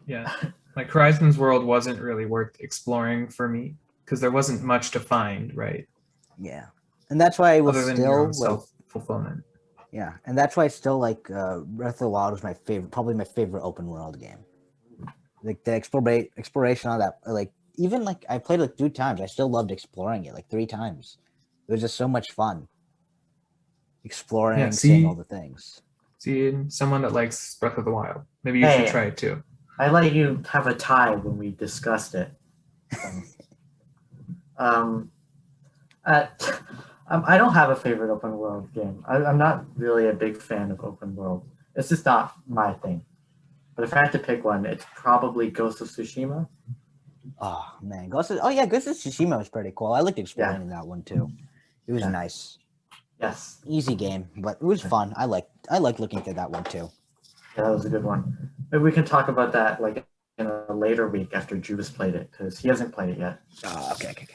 Yeah. Like Horizon's world wasn't really worth exploring for me because there wasn't much to find, right? Yeah, and that's why I was Other than still your own like, self-fulfillment. yeah, and that's why I still like Breath of the Wild was my favorite, probably my favorite open world game. Like the exploration on that, like even like I played it like 2 times. I still loved exploring it like 3 times. It was just so much fun exploring, Yeah, seeing all the things. See, someone that likes Breath of the Wild. Maybe you should try it too. I let you have a tie when we discussed it. I don't have a favorite open world game. I'm not really a big fan of open world. It's just not my thing. But if I had to pick one, it's probably Ghost of Tsushima. Oh man, Ghost of Tsushima was pretty cool. I liked exploring in that one too. It was nice. Yes. Easy game, but it was fun. I liked looking through that one too. Yeah, that was a good one. Maybe we can talk about that like in a later week after Drew has played it because he hasn't played it yet. Okay.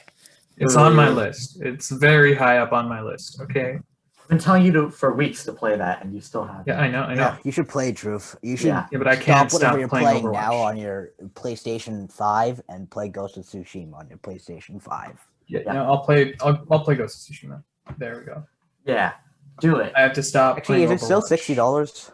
It's on my list. It's very high up on my list. Okay. I've been telling you for weeks to play that, and you still haven't. Yeah, I know. Yeah, you should play Drew. You should. Yeah. Yeah, but I can't stop whatever stop you're playing playing Overwatch. now on your PlayStation 5 and play Ghost of Tsushima on your PlayStation 5. Yeah. No, I'll play Ghost of Tsushima. There we go. Yeah, do it. I have to stop. Actually, is playing it still Overwatch.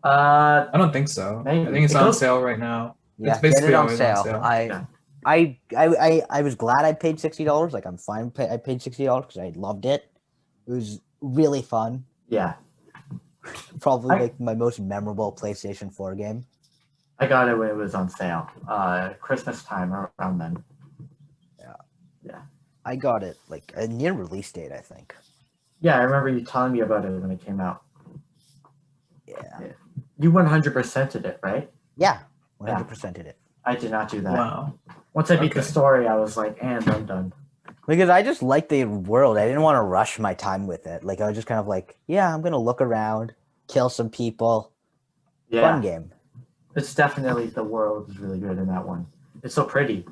$60? I don't think so. Maybe. I think it's It on goes- sale right now. Yeah, It's basically get it on always sale. on sale. I was glad I paid $60. Like I'm fine. I paid $60 because I loved it. It was really fun. Yeah, Probably like my most memorable PlayStation 4 game. I got it when it was on sale. Christmas time around then. I got it like a near release date, I think. Yeah, I remember you telling me about it when it came out. Yeah. You 100%ed it, right? Yeah. 100%ed it. I did not do that. Wow. Once I beat the Okay. story, I was like, and I'm done. Because I just liked the world. I didn't want to rush my time with it. Like I was just kind of like, yeah, I'm gonna look around, kill some people. Yeah, Fun game. it's definitely the world is really good in that one. It's so pretty.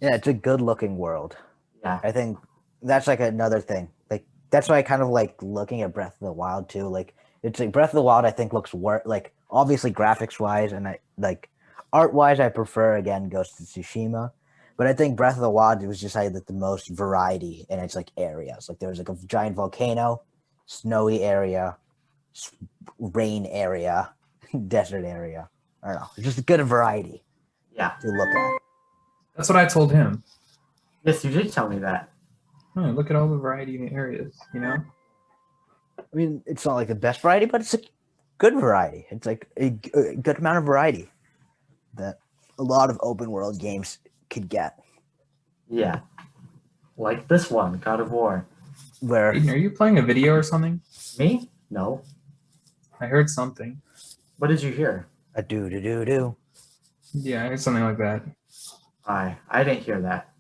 Yeah, it's a good looking world. Yeah. I think that's like another thing. Like that's why I kind of like looking at Breath of the Wild too. Like it's like Breath of the Wild I think looks like obviously graphics wise and I like art wise I prefer again Ghost of Tsushima. But I think Breath of the Wild it was just like the most variety in its like areas. Like there was like a giant volcano, snowy area, rain area, desert area. I don't know. It's just a good variety Yeah. to look at. That's what I told him. Yes, you did tell me that. Oh, look at all the variety in the areas, you know? I mean, it's not like the best variety, but it's a good variety. It's like a good amount of variety that a lot of open world games could get. Yeah. Like this one, God of War. Where Aiden, are you playing a video or something? Me? No. I heard something. What did you hear? a do. Yeah, I heard something like that. I didn't hear that.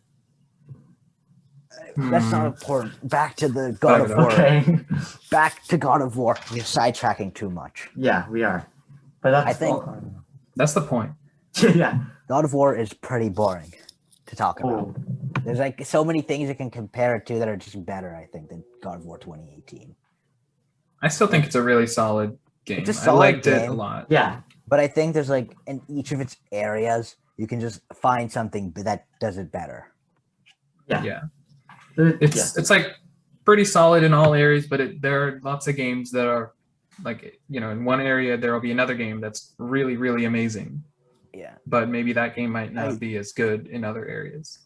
That's not important. Back to the God of War. Okay. Back to God of War. We're sidetracking too much. Yeah, we are. But that's I think- That's the point. yeah. God of War is pretty boring to talk about. Oh, There's like so many things you can compare it to that are just better, I think, than God of War 2018. I still think it's a really solid game. It's a I solid liked it a game. lot. yeah. But I think there's like in each of its areas, you can just find something that does it better. Yeah. Yeah. Yeah. It's like pretty solid in all areas, but there are lots of games that are like, you know, in one area there will be another game that's really, really amazing, Yeah. but maybe that game might not I- be as good in other areas.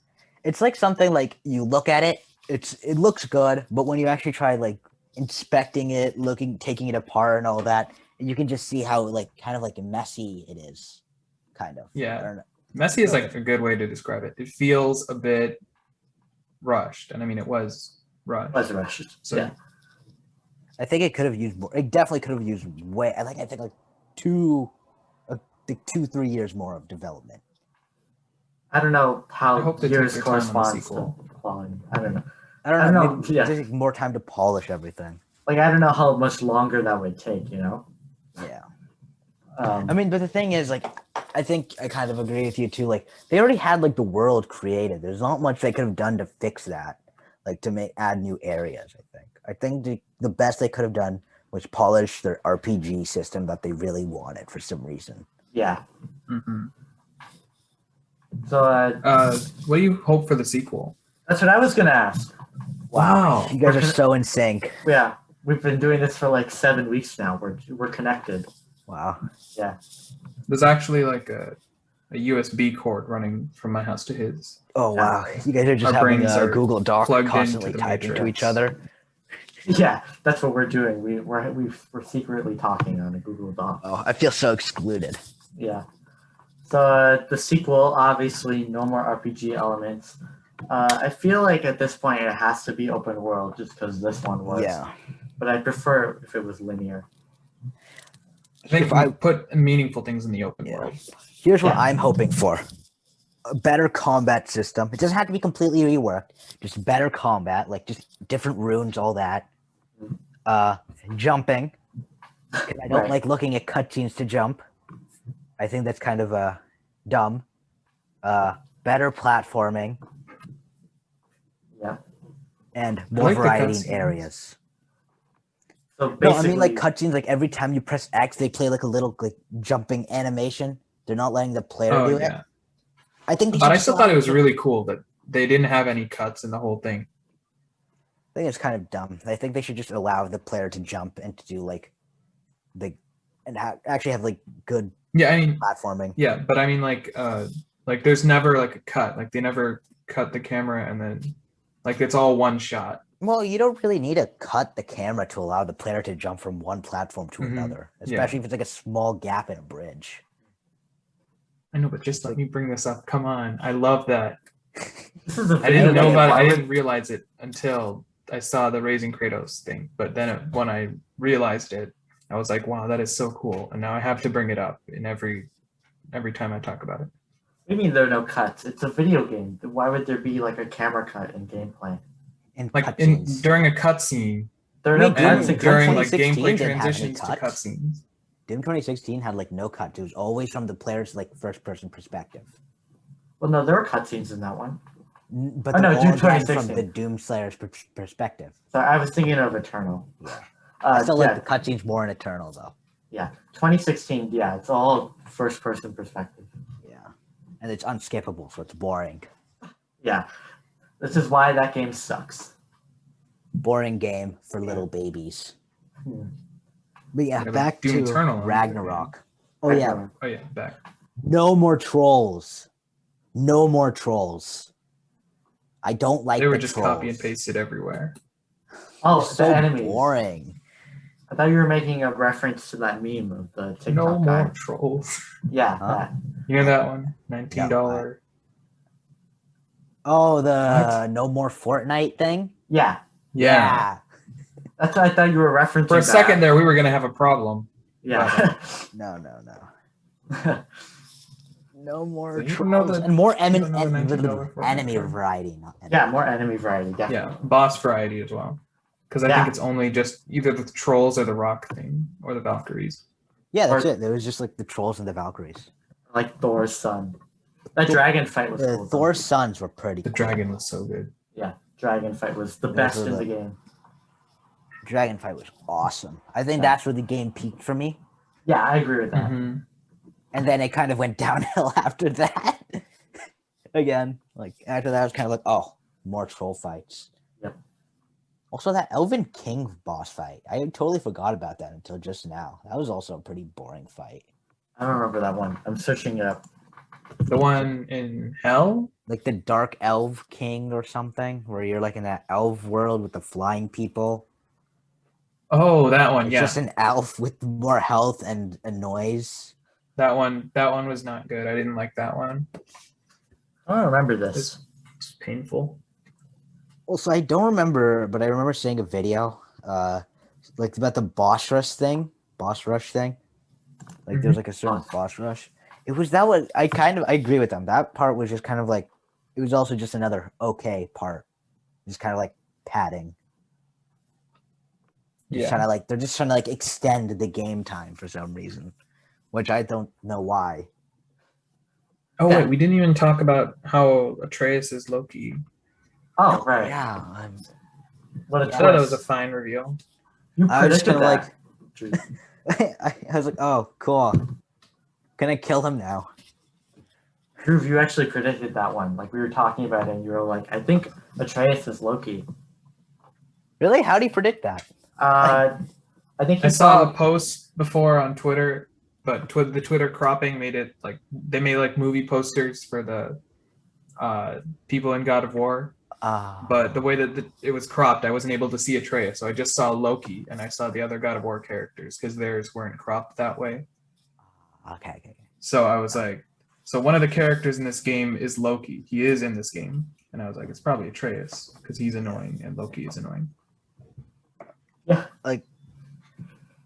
It's like something like you look at it, it looks good, but when you actually try like inspecting it, taking it apart and all that, you can just see how like kind of like messy it is. Kind of. Yeah. I don't know. Messy is like a good way to describe it. It feels a bit rushed, and I mean it was rushed. Was rushed. So Yeah. I think it could have used more. It definitely could have used way. I think like 3 years more of development. I don't know I how hope they take years their time on the corresponds sequel. to quality. I don't know. I don't I know. don't know, Maybe yeah. just more time to polish everything. Like I don't know how much longer that would take. You know. Yeah. Um, I mean, but the thing is, like, I think I kind of agree with you too. Like, they already had like the world created. There's not much they could have done to fix that, like to add new areas. I think the best they could have done was polish their RPG system that they really wanted for some reason. yeah. hmm So What do you hope for the sequel? that's what I was gonna ask. Wow. You guys are so in sync. Yeah, we've been doing this for like 7 weeks now. We're connected. Wow. Yeah. There's actually like a USB cord running from my house to his. Oh wow. You guys are just Our having brains a are Google Doc plugged into constantly the typing to matrix. each other. Yeah, that's what we're doing. We're secretly talking on a Google Doc. Oh, I feel so excluded. Yeah. So the sequel, obviously, no more RPG elements. I feel like at this point it has to be open world just because this one was. Yeah. But I prefer if it was linear. I think If I- put meaningful things in the open Yeah. world. Here's what Yeah. I'm hoping for. A better combat system. It doesn't have to be completely reworked. Just better combat, like just different runes, all that. Jumping. 'Cause I don't Right. like looking at cutscenes to jump. I think that's kind of dumb. Better platforming Yeah. and more like the variety in cutscenes. areas. So No, basically, I mean like cutscenes. Like every time you press X, they play like a little like jumping animation. They're not letting the player Oh do it. yeah. I think. They But should I just still allow thought it was them- really cool that they didn't have any cuts in the whole thing. I think it's kind of dumb. I think they should just allow the player to jump and to do like the and actually have like good Yeah, I mean, platforming. yeah, but I mean like there's never like a cut. Like they never cut the camera and then like it's all one shot. Well, you don't really need to cut the camera to allow the player to jump from one platform to Mhm. another, Yeah. especially if it's like a small gap in a bridge. I know, but just let me bring this up. Come on. I love that. this is a I didn't know game. about it. Why I would- didn't realize it until I saw the Raising Kratos thing. But then when I realized it, I was like, wow, that is so cool. And now I have to bring it up in every time I talk about it. What do you mean there are no cuts? It's a video game. Why would there be like a camera cut in gameplay? And Like cutscenes. during a cutscene There are Wait, no Doom- cuts in and during cutscenes. like 2016 gameplay didn't have any transitions to cuts. cutscenes. Doom 2016 had like no cut. It was always from the player's like first person perspective. Well, no, there were cutscenes in that one. But Oh, no, they're Doom all again from 2016. the Doomslayer's perspective. So I was thinking of Eternal. Yeah. I still yeah, like the cutscenes more in Eternal though. yeah. 2016. Yeah, it's all first-person perspective. Yeah, and it's unskippable, so it's boring. Yeah, this is why that game sucks. Boring game for little babies. Hmm. But yeah, Yeah, but back Doom to Eternal, Ragnarok. Oh yeah, Ragnarok. Oh yeah, back. no more trolls. No more trolls. I don't like They were the just trolls. copy and pasted everywhere. Oh, They're the so enemies. boring. I thought you were making a reference to that meme of the TikTok No guy. more trolls. Yeah, Huh? that. You know that one? $19. Oh, the no more Fortnite thing. Yeah, Yeah. that's what I thought you were referencing. For a that. second there, we were gonna have a problem. Yeah. No. No more So you don't know trolls the- and more you don't know the $19 Fortnite enemy term. variety. Not enemy. Yeah, more enemy variety, definitely. Yeah, boss variety as well. Because I Yeah. think it's only just either the trolls or the rock thing or the Valkyries. Yeah, that's Or- it. There was just like the trolls and the Valkyries. Like Thor's son. That dragon fight was The cool. though. Thor's sons were pretty The cool. dragon was so good. Yeah, dragon fight was the Those best were in the the- game. Dragon fight was awesome. I think Yeah. that's where the game peaked for me. Yeah, I agree with that. Mhm. And then it kind of went downhill after that. Again, like after that, I was kind of like, oh, more troll fights. Yep. Also, that Elven King boss fight, I totally forgot about that until just now. That was also a pretty boring fight. I don't remember that one. I'm searching it up. The one in Hell? Like the Dark Elf King or something, where you're like in that elf world with the flying people. Oh, that one. It's Yeah, just an elf with more health and a noise. that one. That one was not good. I didn't like that one. I don't remember this. It's painful. Also, I don't remember, but I remember seeing a video, like about the boss rush thing. Like there's like a certain boss rush. It was that was I agree with them. That part was just kind of like it was also just another okay part. Just kind of like padding. Just trying to like they're just trying to like extend the game time for some reason, which I don't know why. Oh Yeah. wait, we didn't even talk about how Atreus is Loki. Oh, right. Yeah, What a I twist. thought that was a fine reveal. You I was just predicted kind of that. like I was like, oh, cool. Can I kill him now? Dhruv, you actually predicted that one. Like, we were talking about it, and you were like, I think Atreus is Loki. Really? How do you predict that? I think I he saw a post before on Twitter, but the Twitter cropping made it like they made like movie posters for the people in God of War. But the way that it was cropped, I wasn't able to see Atreus, so I just saw Loki and I saw the other God of War characters because theirs weren't cropped that way. Okay. So I was like, so one of the characters in this game is Loki. He is in this game, and I was like, it's probably Atreus because he's annoying and Loki is annoying. Yeah. Like,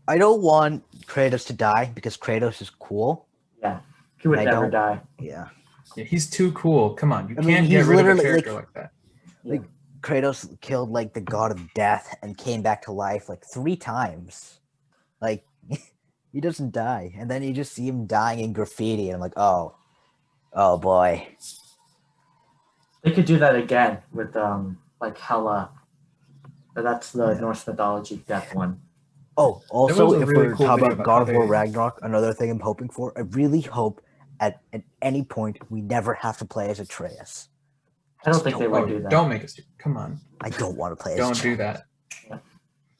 I don't want Kratos to die because Kratos is cool. Yeah. He would I never don't- die. Yeah. Yeah, he's too cool. Come on, you I mean, can't get he's rid of a literally, character like- like that. Yeah. Kratos killed like the god of death and came back to life like 3 times. Like he doesn't die, and then you just see him dying in graffiti, and I'm like, oh boy. They could do that again with like Hela. But that's the Yeah. Norse mythology death one. Oh, was also, a if really we're cool talking video about about God of how War they- Ragnarok, another thing I'm hoping for, I really hope at any point we never have to play as Atreus. I don't think they would Oh, do that. don't make us. Come on, I don't want to play as don't do Atreus. that. Yeah.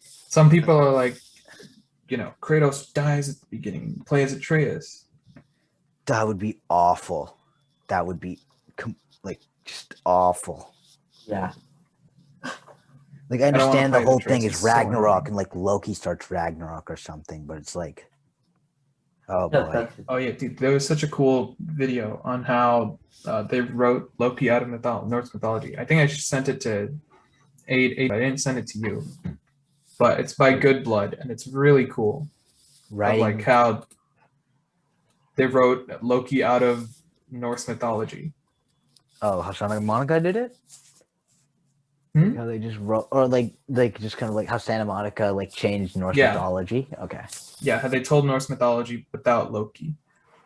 Some people are like, Kratos dies at the beginning. Play as Atreus. That would be awful. That would be just awful. Yeah. Like don't I wanna understand the play as whole Atreus, thing it's is so Ragnarok annoying. and like Loki starts Ragnarok or something, but it's like, oh Yeah, boy. that's, Oh yeah, dude, there was such a cool video on how they wrote Loki out of Norse mythology. I think I just sent it to Aid. I didn't send it to you, but it's by Good Blood, and it's really cool. Of, Writing. like how they wrote Loki out of Norse mythology. Oh, how Santa Monica did it? Hmm? How they just wrote, or like just kind of like how Santa Monica like changed Norse Yeah. mythology. Okay. Yeah, how they told Norse mythology without Loki.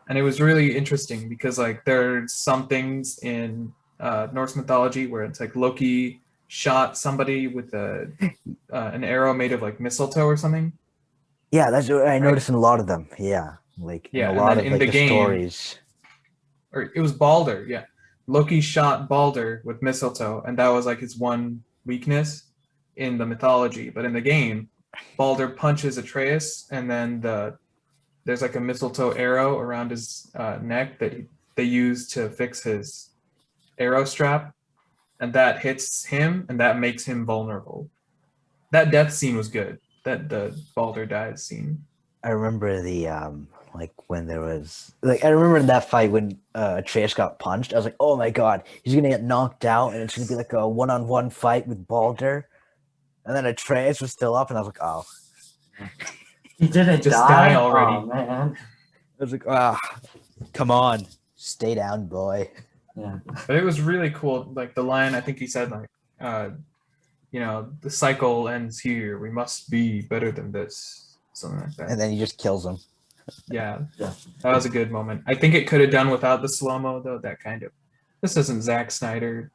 and it was really interesting because like there's some things in Norse mythology where it's like Loki shot somebody with an arrow made of like mistletoe or something. Yeah, that's what I Right. noticed in a lot of them. Yeah, like in Yeah, a and lot then of in like the the game, stories. or it was Balder. Yeah, Loki shot Balder with mistletoe, and that was like his one weakness in the mythology. But in the game, Balder punches Atreus, and then there's like a mistletoe arrow around his neck that they use to fix his arrow strap, and that hits him, and that makes him vulnerable. That death scene was good. That the Balder dies scene. I remember the like when there was like I remember that fight when Atreus got punched. I was like, oh my god, he's gonna get knocked out, and it's gonna be like a one-on-one fight with Balder. And then Atreus was still up, and I was like, oh. He didn't Just die die already. Oh, man. I was like, come on, stay down, boy. Yeah. But it was really cool. Like the line, I think he said like, the cycle ends here. We must be better than this. Something like that. And then he just kills him. Yeah, Yeah. that was a good moment. I think it could have done without the slow mo though. That kind of. This isn't Zack Snyder.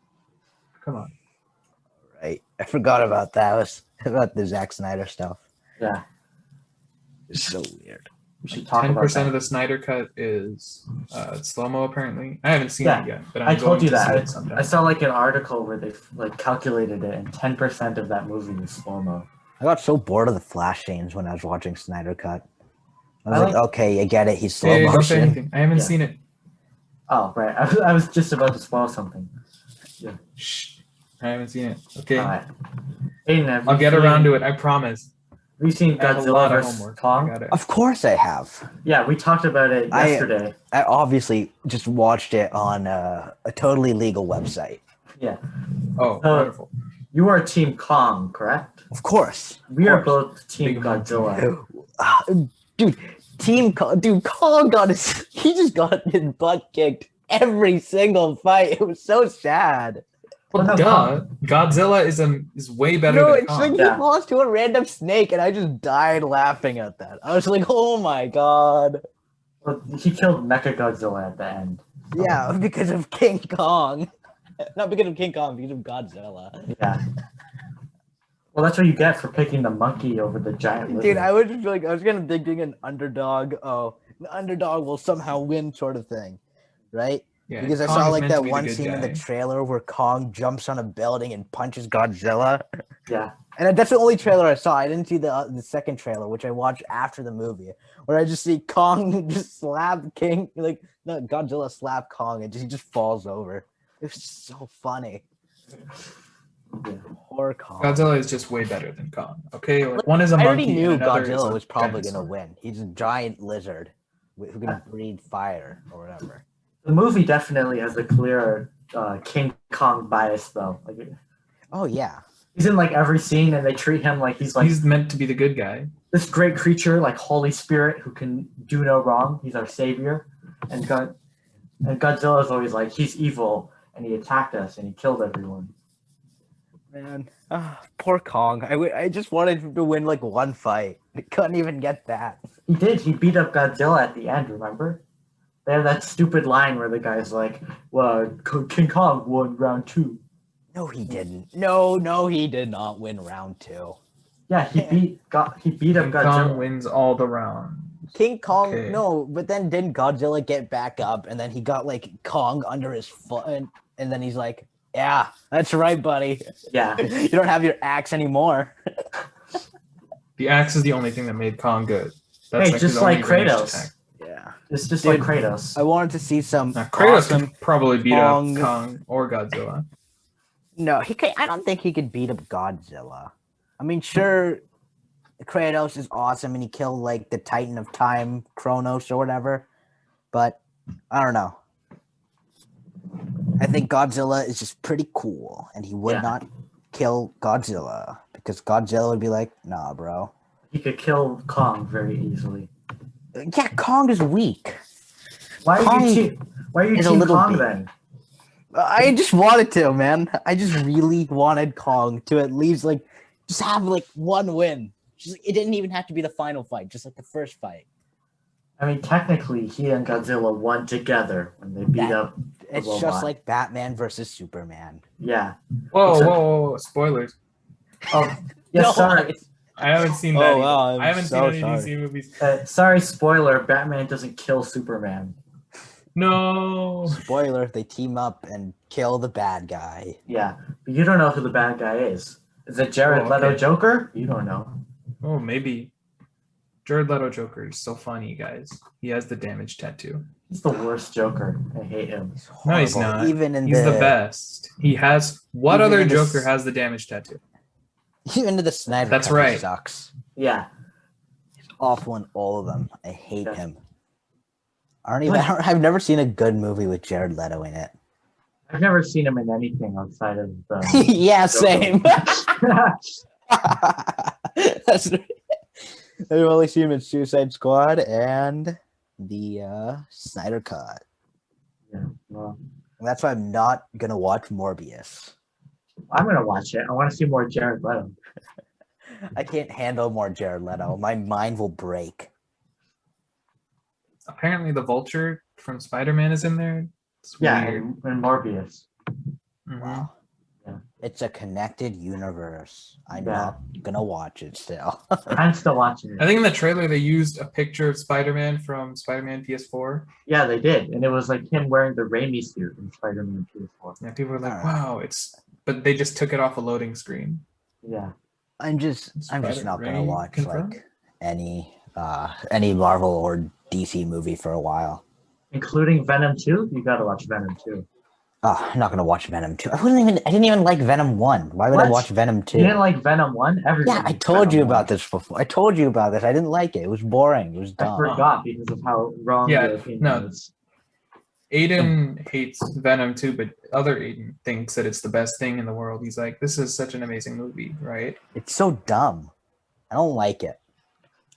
Come on. Right, I forgot about that. It was about the Zack Snyder stuff. Yeah. It's so weird. We should talk 10% about that. of the Snyder cut is slow mo. Apparently, I haven't seen Yeah, it yet, but I I'm told going you to see that. it sometime. I saw like an article where they like calculated it, and 10% of that movie is slow-mo. I got so bored of the flash scenes when I was watching Snyder Cut. I was I like, like- okay, you get it. He's slow Hey, don't say motion. anything. I haven't Yeah. seen it. Oh, right. I was just about to spoil something. Shh. I haven't seen it. Okay. All right. Aiden, have I'll you get seen- around to it. I promise. Have you seen I have a Godzilla lot of vs. homework. I Kong? got it. Of course, I have. Yeah, we talked about it yesterday. I obviously just watched it on a totally legal website. Yeah. Oh, Uh, wonderful. You are Team Kong, correct? Of course. We are course. both Team Big man. Godzilla. Dude, Kong got he just got his butt kicked every single fight. It was so sad. Well, no, duh. Godzilla is way better No, than it's Kong. like he Yeah. lost to a random snake, and I just died laughing at that. I was like, oh my god. Well, he killed Mechagodzilla at the end. Yeah, because of King Kong. Not because of King Kong, because of Godzilla. Yeah. Well, that's what you get for picking the monkey over the giant lizard. Dude, I was just like, I was gonna think being an underdog. Oh, the underdog will somehow win, sort of thing, right? Yeah, Because I Kong saw is like meant to that be the one good scene in the guy. trailer where Kong jumps on a building and punches Godzilla, Yeah. and that's the only trailer I saw. I didn't see the second trailer, which I watched after the movie, where I just see Kong just slap King, like not Godzilla slap Kong, and he just falls over. It was just so funny. Yeah. Poor Kong. Godzilla is just way better than Kong. Okay, like one is a I monkey. already knew and another is Godzilla a was probably dinosaur. gonna win. He's a giant lizard who can breathe fire or whatever. The movie definitely has a clear King Kong bias, though. Like, Oh yeah. he's in like every scene, and they treat him like he's like He's meant to be the good guy. this great creature, like Holy Spirit, who can do no wrong. He's our savior, and Godzilla's always like he's evil, and he attacked us, and he killed everyone. Man, poor Kong. I just wanted him to win like one fight. I couldn't even get that. He did. He beat up Godzilla at the end. Remember? They have that stupid line where the guy's like, "Well, King Kong won round 2." No, he didn't. No, he did not win round 2. Yeah, he beat up King Godzilla. Kong wins all the rounds. King Kong, Okay. no, but then didn't Godzilla get back up and then he got like Kong under his foot and then he's like, yeah, that's right, buddy. Yeah, You don't have your axe anymore. The axe is the only thing that made Kong good. Hey, his just only like ranged Kratos. attack. Yeah. it's just Dude, like Kratos. I wanted to see some Now, Kratos awesome. could probably beat Kong. up Kong or Godzilla. No, he could. I don't think he could beat up Godzilla. I mean, sure, Kratos is awesome and he killed like the Titan of Time, Kronos or whatever, but I don't know. I think Godzilla is just pretty cool, and he would Yeah. not kill Godzilla because Godzilla would be like, "Nah, bro." He could kill Kong very easily. Yeah, Kong is weak. Why are Kong you is a Team little Kong big. then? I just wanted to, man. I just really wanted Kong to at least like just have like one win. Just, it didn't even have to be the final fight, just like the first fight. I mean, technically, he and Godzilla won together when they beat That- up. It's robot. just like Batman versus Superman. Yeah. Whoa, Except- whoa, spoilers. Oh, yeah. No, Sorry. I haven't seen Oh, that. wow, either. I'm I haven't so seen any sorry. DC movies. Sorry, spoiler. Batman doesn't kill Superman. No. Spoiler: they team up and kill the bad guy. Yeah, but you don't know who the bad guy is. Is it Jared Oh, Leto okay. Joker? You don't know. Oh, maybe. Jared Leto Joker is so funny, guys. He has the damage tattoo. He's the worst Joker. I hate him. He's No, he's horrible. not. Even in He's the best. He has. What Even other in this- Joker has the damage tattoo? Even in the Snyder That's Cut, he right. sucks. Yeah. He's awful in all of them. I hate Yeah. him. I've never seen a good movie with Jared Leto in it. I've never seen him in anything outside of the. Yeah, same. That's right. I've only seen him in Suicide Squad and the Snyder Cut. Yeah, well, That's why I'm not gonna watch Morbius. I'm gonna watch it. I want to see more Jared Leto. I can't handle more Jared Leto. My mind will break. Apparently, the Vulture from Spider-Man is in there. It's Yeah, weird. and Morbius. Mhm. Wow. Yeah. It's a connected universe. I'm Yeah. not gonna watch it still. I'm still watching I it. think in the trailer they used a picture of Spider-Man from Spider-Man PS4. Yeah, they did, and it was like him wearing the Raimi suit in Spider-Man PS4. Yeah, people were like, Alright. "Wow, it's." But they just took it off a loading screen. Yeah. I'm just not gonna Spider-Man watch confirmed? like any Marvel or DC movie for a while. Including Venom 2? You gotta watch Venom 2. Oh, I'm not gonna watch Venom 2. I didn't even like Venom 1. Why would I What? watch Venom 2? You didn't like Venom 1? Everyone Yeah, I liked told Venom you 1. about this before. I told you about this. I didn't like it. It was boring. It was I dumb. forgot because of how wrong Yeah, your opinion no. is. Aiden hates Venom too, but other Aiden thinks that it's the best thing in the world. He's like, "This is such an amazing movie, right?" It's so dumb. I don't like it.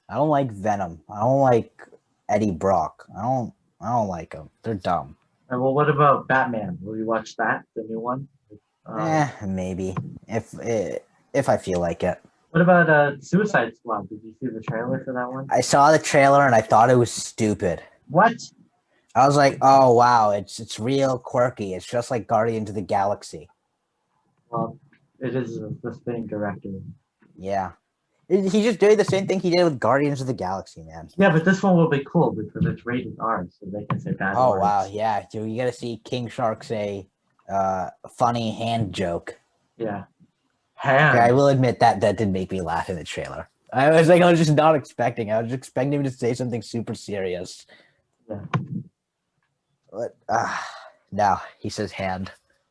I don't like Venom. I don't like Eddie Brock. I don't like them. They're dumb. And well, what about Batman? Will you watch that, the new one? Maybe if I feel like it. What about Suicide Squad? Did you see the trailer for that one? I saw the trailer and I thought it was stupid. What? I was like, oh wow, it's real quirky. It's just like Guardians of the Galaxy. Well, it is the same director. Yeah. He's just doing the same thing he did with Guardians of the Galaxy, man. Yeah, but this one will be cool because it's rated R, so they can say bad Oh words. wow, yeah. So you gotta see King Shark say funny hand joke. Yeah. Okay, I Ham. will admit that did make me laugh in the trailer. I was just not expecting. I was expecting him to say something super serious. Yeah. But no, he says hand.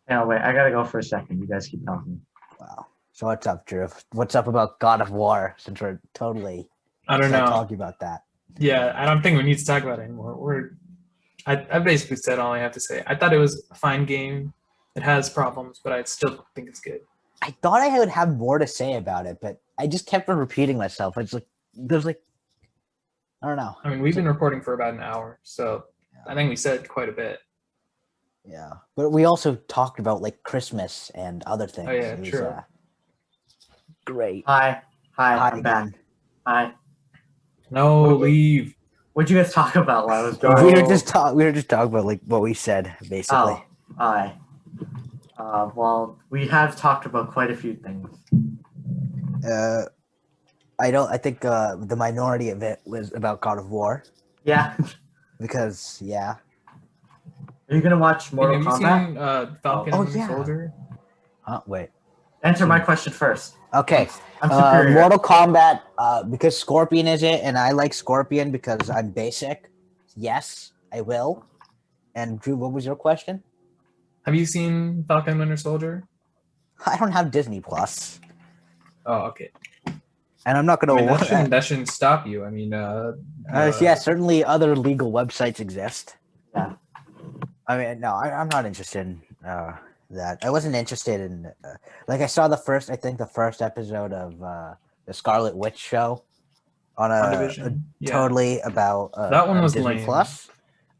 No, wait, I gotta go for a second. You guys keep talking. Wow. So what's up, Drew? What's up about God of War? Since we're totally I don't know. talking about that. Yeah, I don't think we need to talk about it anymore. I basically said all I have to say. I thought it was a fine game. It has problems, but I still think it's good. I thought I would have more to say about it, but I just kept on repeating myself. It's like there's like I don't know. I mean, we've been recording for about an hour, so I think we said quite a bit. Yeah, but we also talked about like Christmas and other things. Oh, yeah, It was, true. Great. Hi. Hi, Hi I'm back. again. Hi. No, leave. What'd you guys talk about while I was gone? We were just talking about like what we said basically. Oh, hi. Well, we have talked about quite a few things. I think the minority of it was about God of War Yeah. because yeah. Are you gonna watch Mortal Have you Kombat? seen Falcon Oh, and Winter yeah. Soldier? Wait. Answer my question first. Okay. I'm superior. Mortal Kombat because Scorpion is it, and I like Scorpion because I'm basic. Yes, I will. And Drew, what was your question? Have you seen Falcon and Winter Soldier? I don't have Disney Plus, Oh, okay. and I'm not I gonna mean, watch. that shouldn't stop you. I mean, Yeah, certainly other legal websites exist. Yeah. I mean, no, I'm not interested in that. I wasn't interested in like I saw the first episode of the Scarlet Witch show on WandaVision. Yeah. totally about That one on was Disney lame. Plus.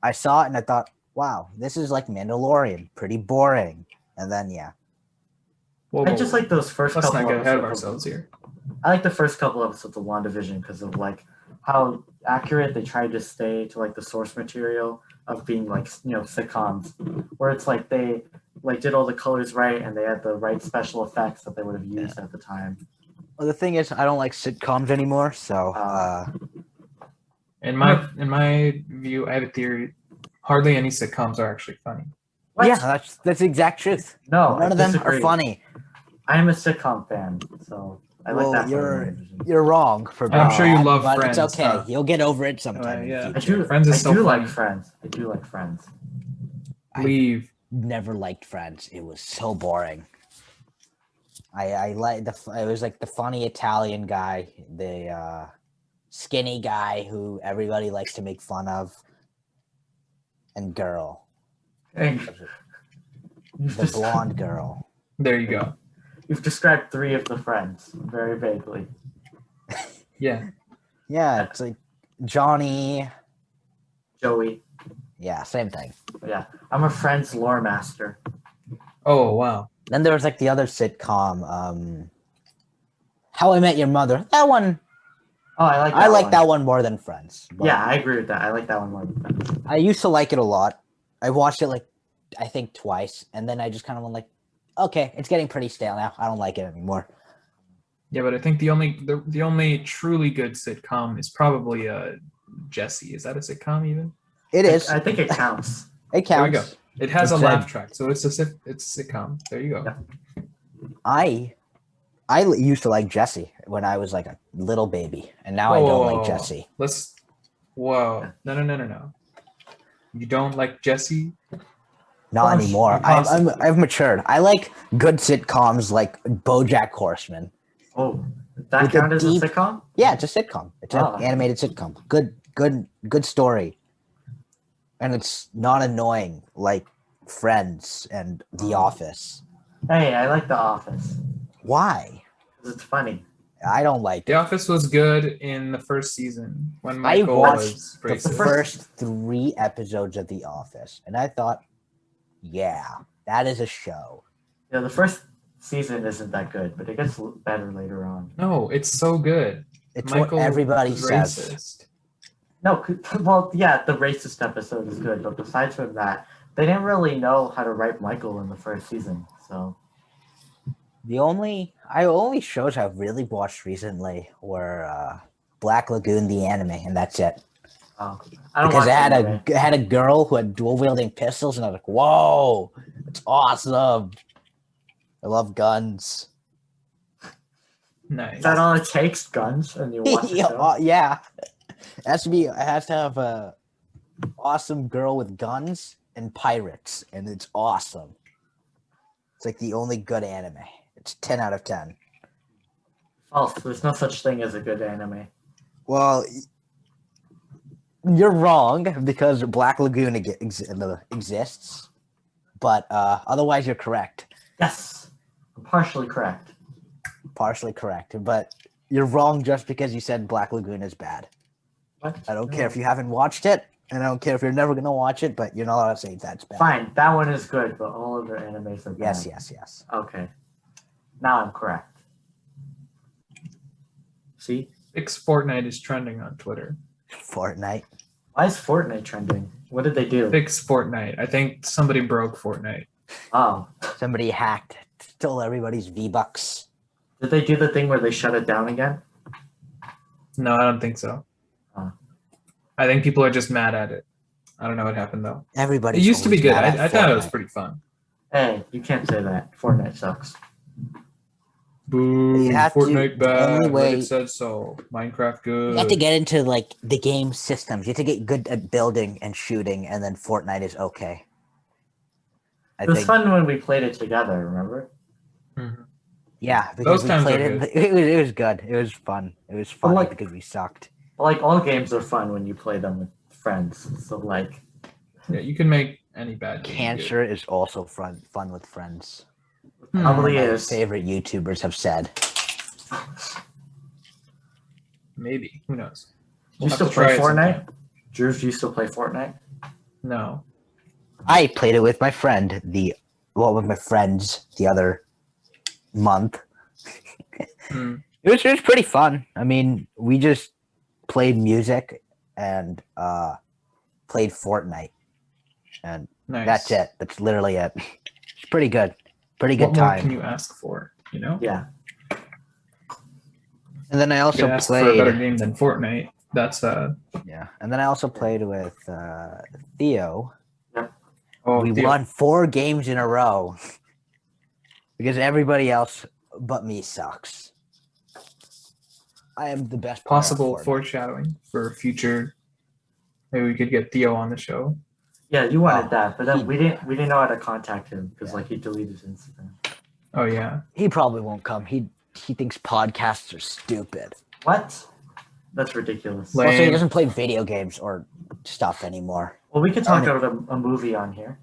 I saw it and I thought, wow, this is like Mandalorian, pretty boring. And then yeah, Whoa, I whoa, just whoa. like those first Let's couple not get ahead of episodes ourselves here. I like the first couple episodes of WandaVision because of like how accurate. They tried to stay to like the source material of being like sitcoms, where it's like they like did all the colors right and they had the right special effects that they would have used at the time. Well, the thing is, I don't like sitcoms anymore, so In my view, I have a theory. Hardly any sitcoms are actually funny. What? yeah, that's the exact truth. No, None I of them disagree. are funny. I am a sitcom fan, so I like that. You're wrong for being I'm sure you bad, love but Friends, it's okay. huh? You'll get over it sometime in yeah. the I future. do. Friends is I so do funny. like Friends. I do like Friends. Leave. Never liked Friends. It was so boring. I like it was like the funny Italian guy, the skinny guy who everybody likes to make fun of, and girl, Hey, the blonde girl. There you go. You've described 3 of the Friends very vaguely. Yeah. Yeah, it's like Johnny. Joey. Yeah, same thing. Yeah, I'm a Friends lore master. Oh wow. Then there was like the other sitcom, How I Met Your Mother. That one, Oh, I like that I like one. that one more than Friends. but Yeah, I agree with that. I like that one more than Friends. I used to like it a lot. I watched it like I think twice, and then I just kind of went like, okay, it's getting pretty stale now. I don't like it anymore. Yeah, but I think the only truly good sitcom is probably Jesse. Is that a sitcom even? It is. I think it counts. It There we counts. go. It has a It's laugh like- track, so it's a sitcom. There you go. Yeah. I used to like Jesse when I was like a little baby, and now I Whoa, don't whoa, like whoa. Jesse. Whoa. No. You don't like Jesse? Not Oh, anymore. impossible. I've matured. I like good sitcoms like BoJack Horseman. Oh, that With the count as deep- a sitcom? Yeah, it's a sitcom. It's Oh. an animated sitcom. Good story. And it's not annoying like Friends and The Oh. Office. Hey, I like The Office. Why? 'Cause it's funny. I don't like The it. Office was good in the first season when I Michael watched was The racist. first 3 episodes of The Office, and I thought, yeah, that is a show. Yeah, the first season isn't that good, but it gets better later on. No, it's so good. It's Michael what everybody was says. racist. No, well, yeah, the racist episode is good, but besides from that, they didn't really know how to write Michael in the first season. So The only shows I've really watched recently were Black Lagoon, the anime, and that's it. I don't Because watch it anime. had a girl who had dual wielding pistols, and I was like, "Whoa, it's awesome!" I love guns. Nice. Is that all it takes? Guns, and you watch the show? Yeah, it has to have a awesome girl with guns and pirates, and it's awesome. It's like the only good anime. It's 10 out of 10. False. There's no such thing as a good anime. Well, you're wrong because Black Lagoon exists, but otherwise you're correct. Yes, I'm partially correct. Partially correct, but you're wrong just because you said Black Lagoon is bad. What? I don't care if you haven't watched it, and I don't care if you're never gonna watch it, but you're not allowed to say that's bad. Fine, that one is good, but all other animes are bad. Yes. Okay. Now I'm correct. See? Fix Fortnite is trending on Twitter. Fortnite. Why is Fortnite trending? What did they do? Fix Fortnite. I think somebody broke Fortnite. Oh. Somebody hacked, stole everybody's V-Bucks. Did they do the thing where they shut it down again? No, I don't think so. Huh. I think people are just mad at it. I don't know what happened though. Everybody It used to be good. I thought it was pretty fun. Hey, you can't say that. Fortnite sucks. Boo! You have to- Fortnite the only bad. way- Reddit said so. Minecraft good. You have to get into like the game systems. You have to get good at building and shooting, and then Fortnite is okay. I It was think, fun when we played it together, remember? Mhm. yeah, because Those we times played are it. It was good. It was fun. It was fun like- because we sucked. Like, all games are fun when you play them with friends. So, like, Yeah, you can make any bad game good. Cancer is also fun with friends. probably My is. favorite YouTubers have said. Maybe. Who knows? Do you We'll still have to try play it Fortnite? sometime. Drew, do you still play Fortnite? No. I played it with my friend with my friends the other month. Hmm. It was pretty fun. I mean, we just played music and played Fortnite, and Nice. that's it. That's literally it. It's pretty good. Pretty good What more time. can you ask for? You know, Yeah. And then I you also could ask for a better played. game than Fortnite. That's Yeah, and then I also played with Theo. oh, We Theo. won 4 games in a row because everybody else but me sucks. I am the best player on Possible Fortnite. foreshadowing for future. Maybe we could get Theo on the show. Yeah, you wanted Oh, that, but then he- we didn't know how to contact him because Yeah. like he deleted his Instagram. Oh yeah. He probably won't come. He thinks podcasts are stupid. What? That's ridiculous. Like- Also, he Lame. doesn't play video games or stuff anymore. Well, we could talk I about a movie on here.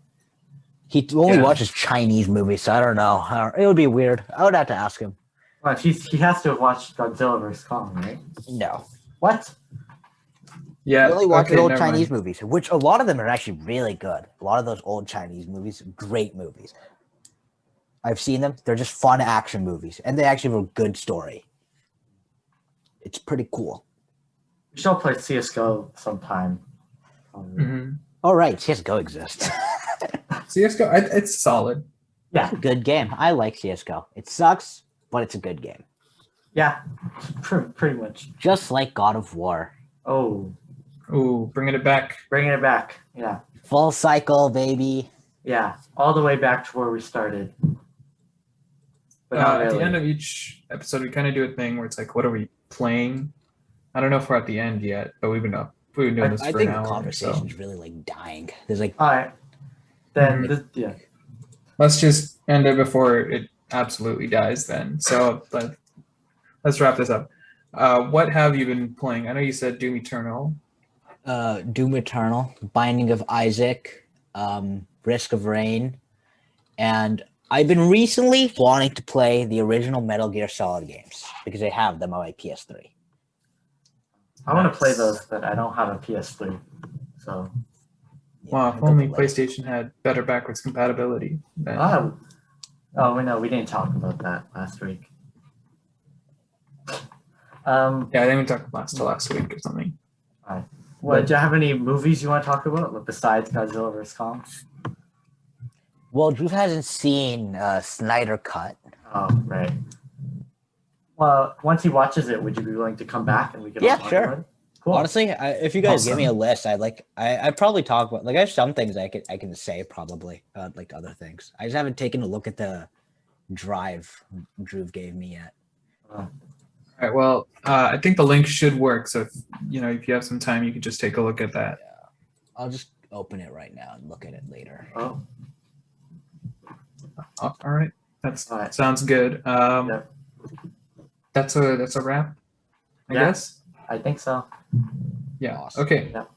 He only Yeah. watches Chinese movies, so I don't know. It would be weird. I would have to ask him. Well, he has to have watched Godzilla vs Kong, right? No. What? Yeah. He only watches okay, old never Chinese mind. movies, which a lot of them are actually really good. A lot of those old Chinese movies, great movies. I've seen them. They're just fun action movies, and they actually have a good story. It's pretty cool. We should all play CS:GO sometime. Mhm. All right, CS:GO exists. CS:GO, it's solid. Yeah, It's a good game. I like CS:GO. It sucks, but it's a good game. yeah, pretty much. Just like God of War. Oh, Ooh, bringing it back. bringing it back. Yeah, Full cycle, baby. yeah, all the way back to where we started. But not At the really. end of each episode, we kind of do a thing where it's like, what are we playing? I don't know if we're at the end yet, but we've been doing this I for think an the hour. So conversation's really like dying. There's like All right, then Mhm. yeah. let's just end it before it absolutely dies. Then, so let's wrap this up. What have you been playing? I know you said Doom Eternal. Doom Eternal, Binding of Isaac, Risk of Rain, and I've been recently wanting to play the original Metal Gear Solid games because I have them on my PS3. I want to Nice. play those, but I don't have a PS3. So, Yeah, Wow, I'm if only a bit late. PlayStation had better backwards compatibility. Then. oh, we know we didn't talk about that last week. Yeah, I think we talked last week or something. What, do you have any movies you want to talk about besides Godzilla vs Kong? Well, Drew hasn't seen Snyder Cut. Oh, right. Well, once he watches it, would you be willing to come back and we can Yeah, all talk sure. about it? Cool. Honestly, if you guys give me a Awesome. list, I'd probably talk about I have some things I can say probably like other things. I just haven't taken a look at the drive Drew gave me yet. All right. Well, I think the link should work. So if you have some time, you can just take a look at that. I'll just open it right now and look at it later. Oh, All right. That All right. sounds good. Yep. That's a wrap, I Yeah. guess. I think so. Yeah. Awesome. Okay. Yep.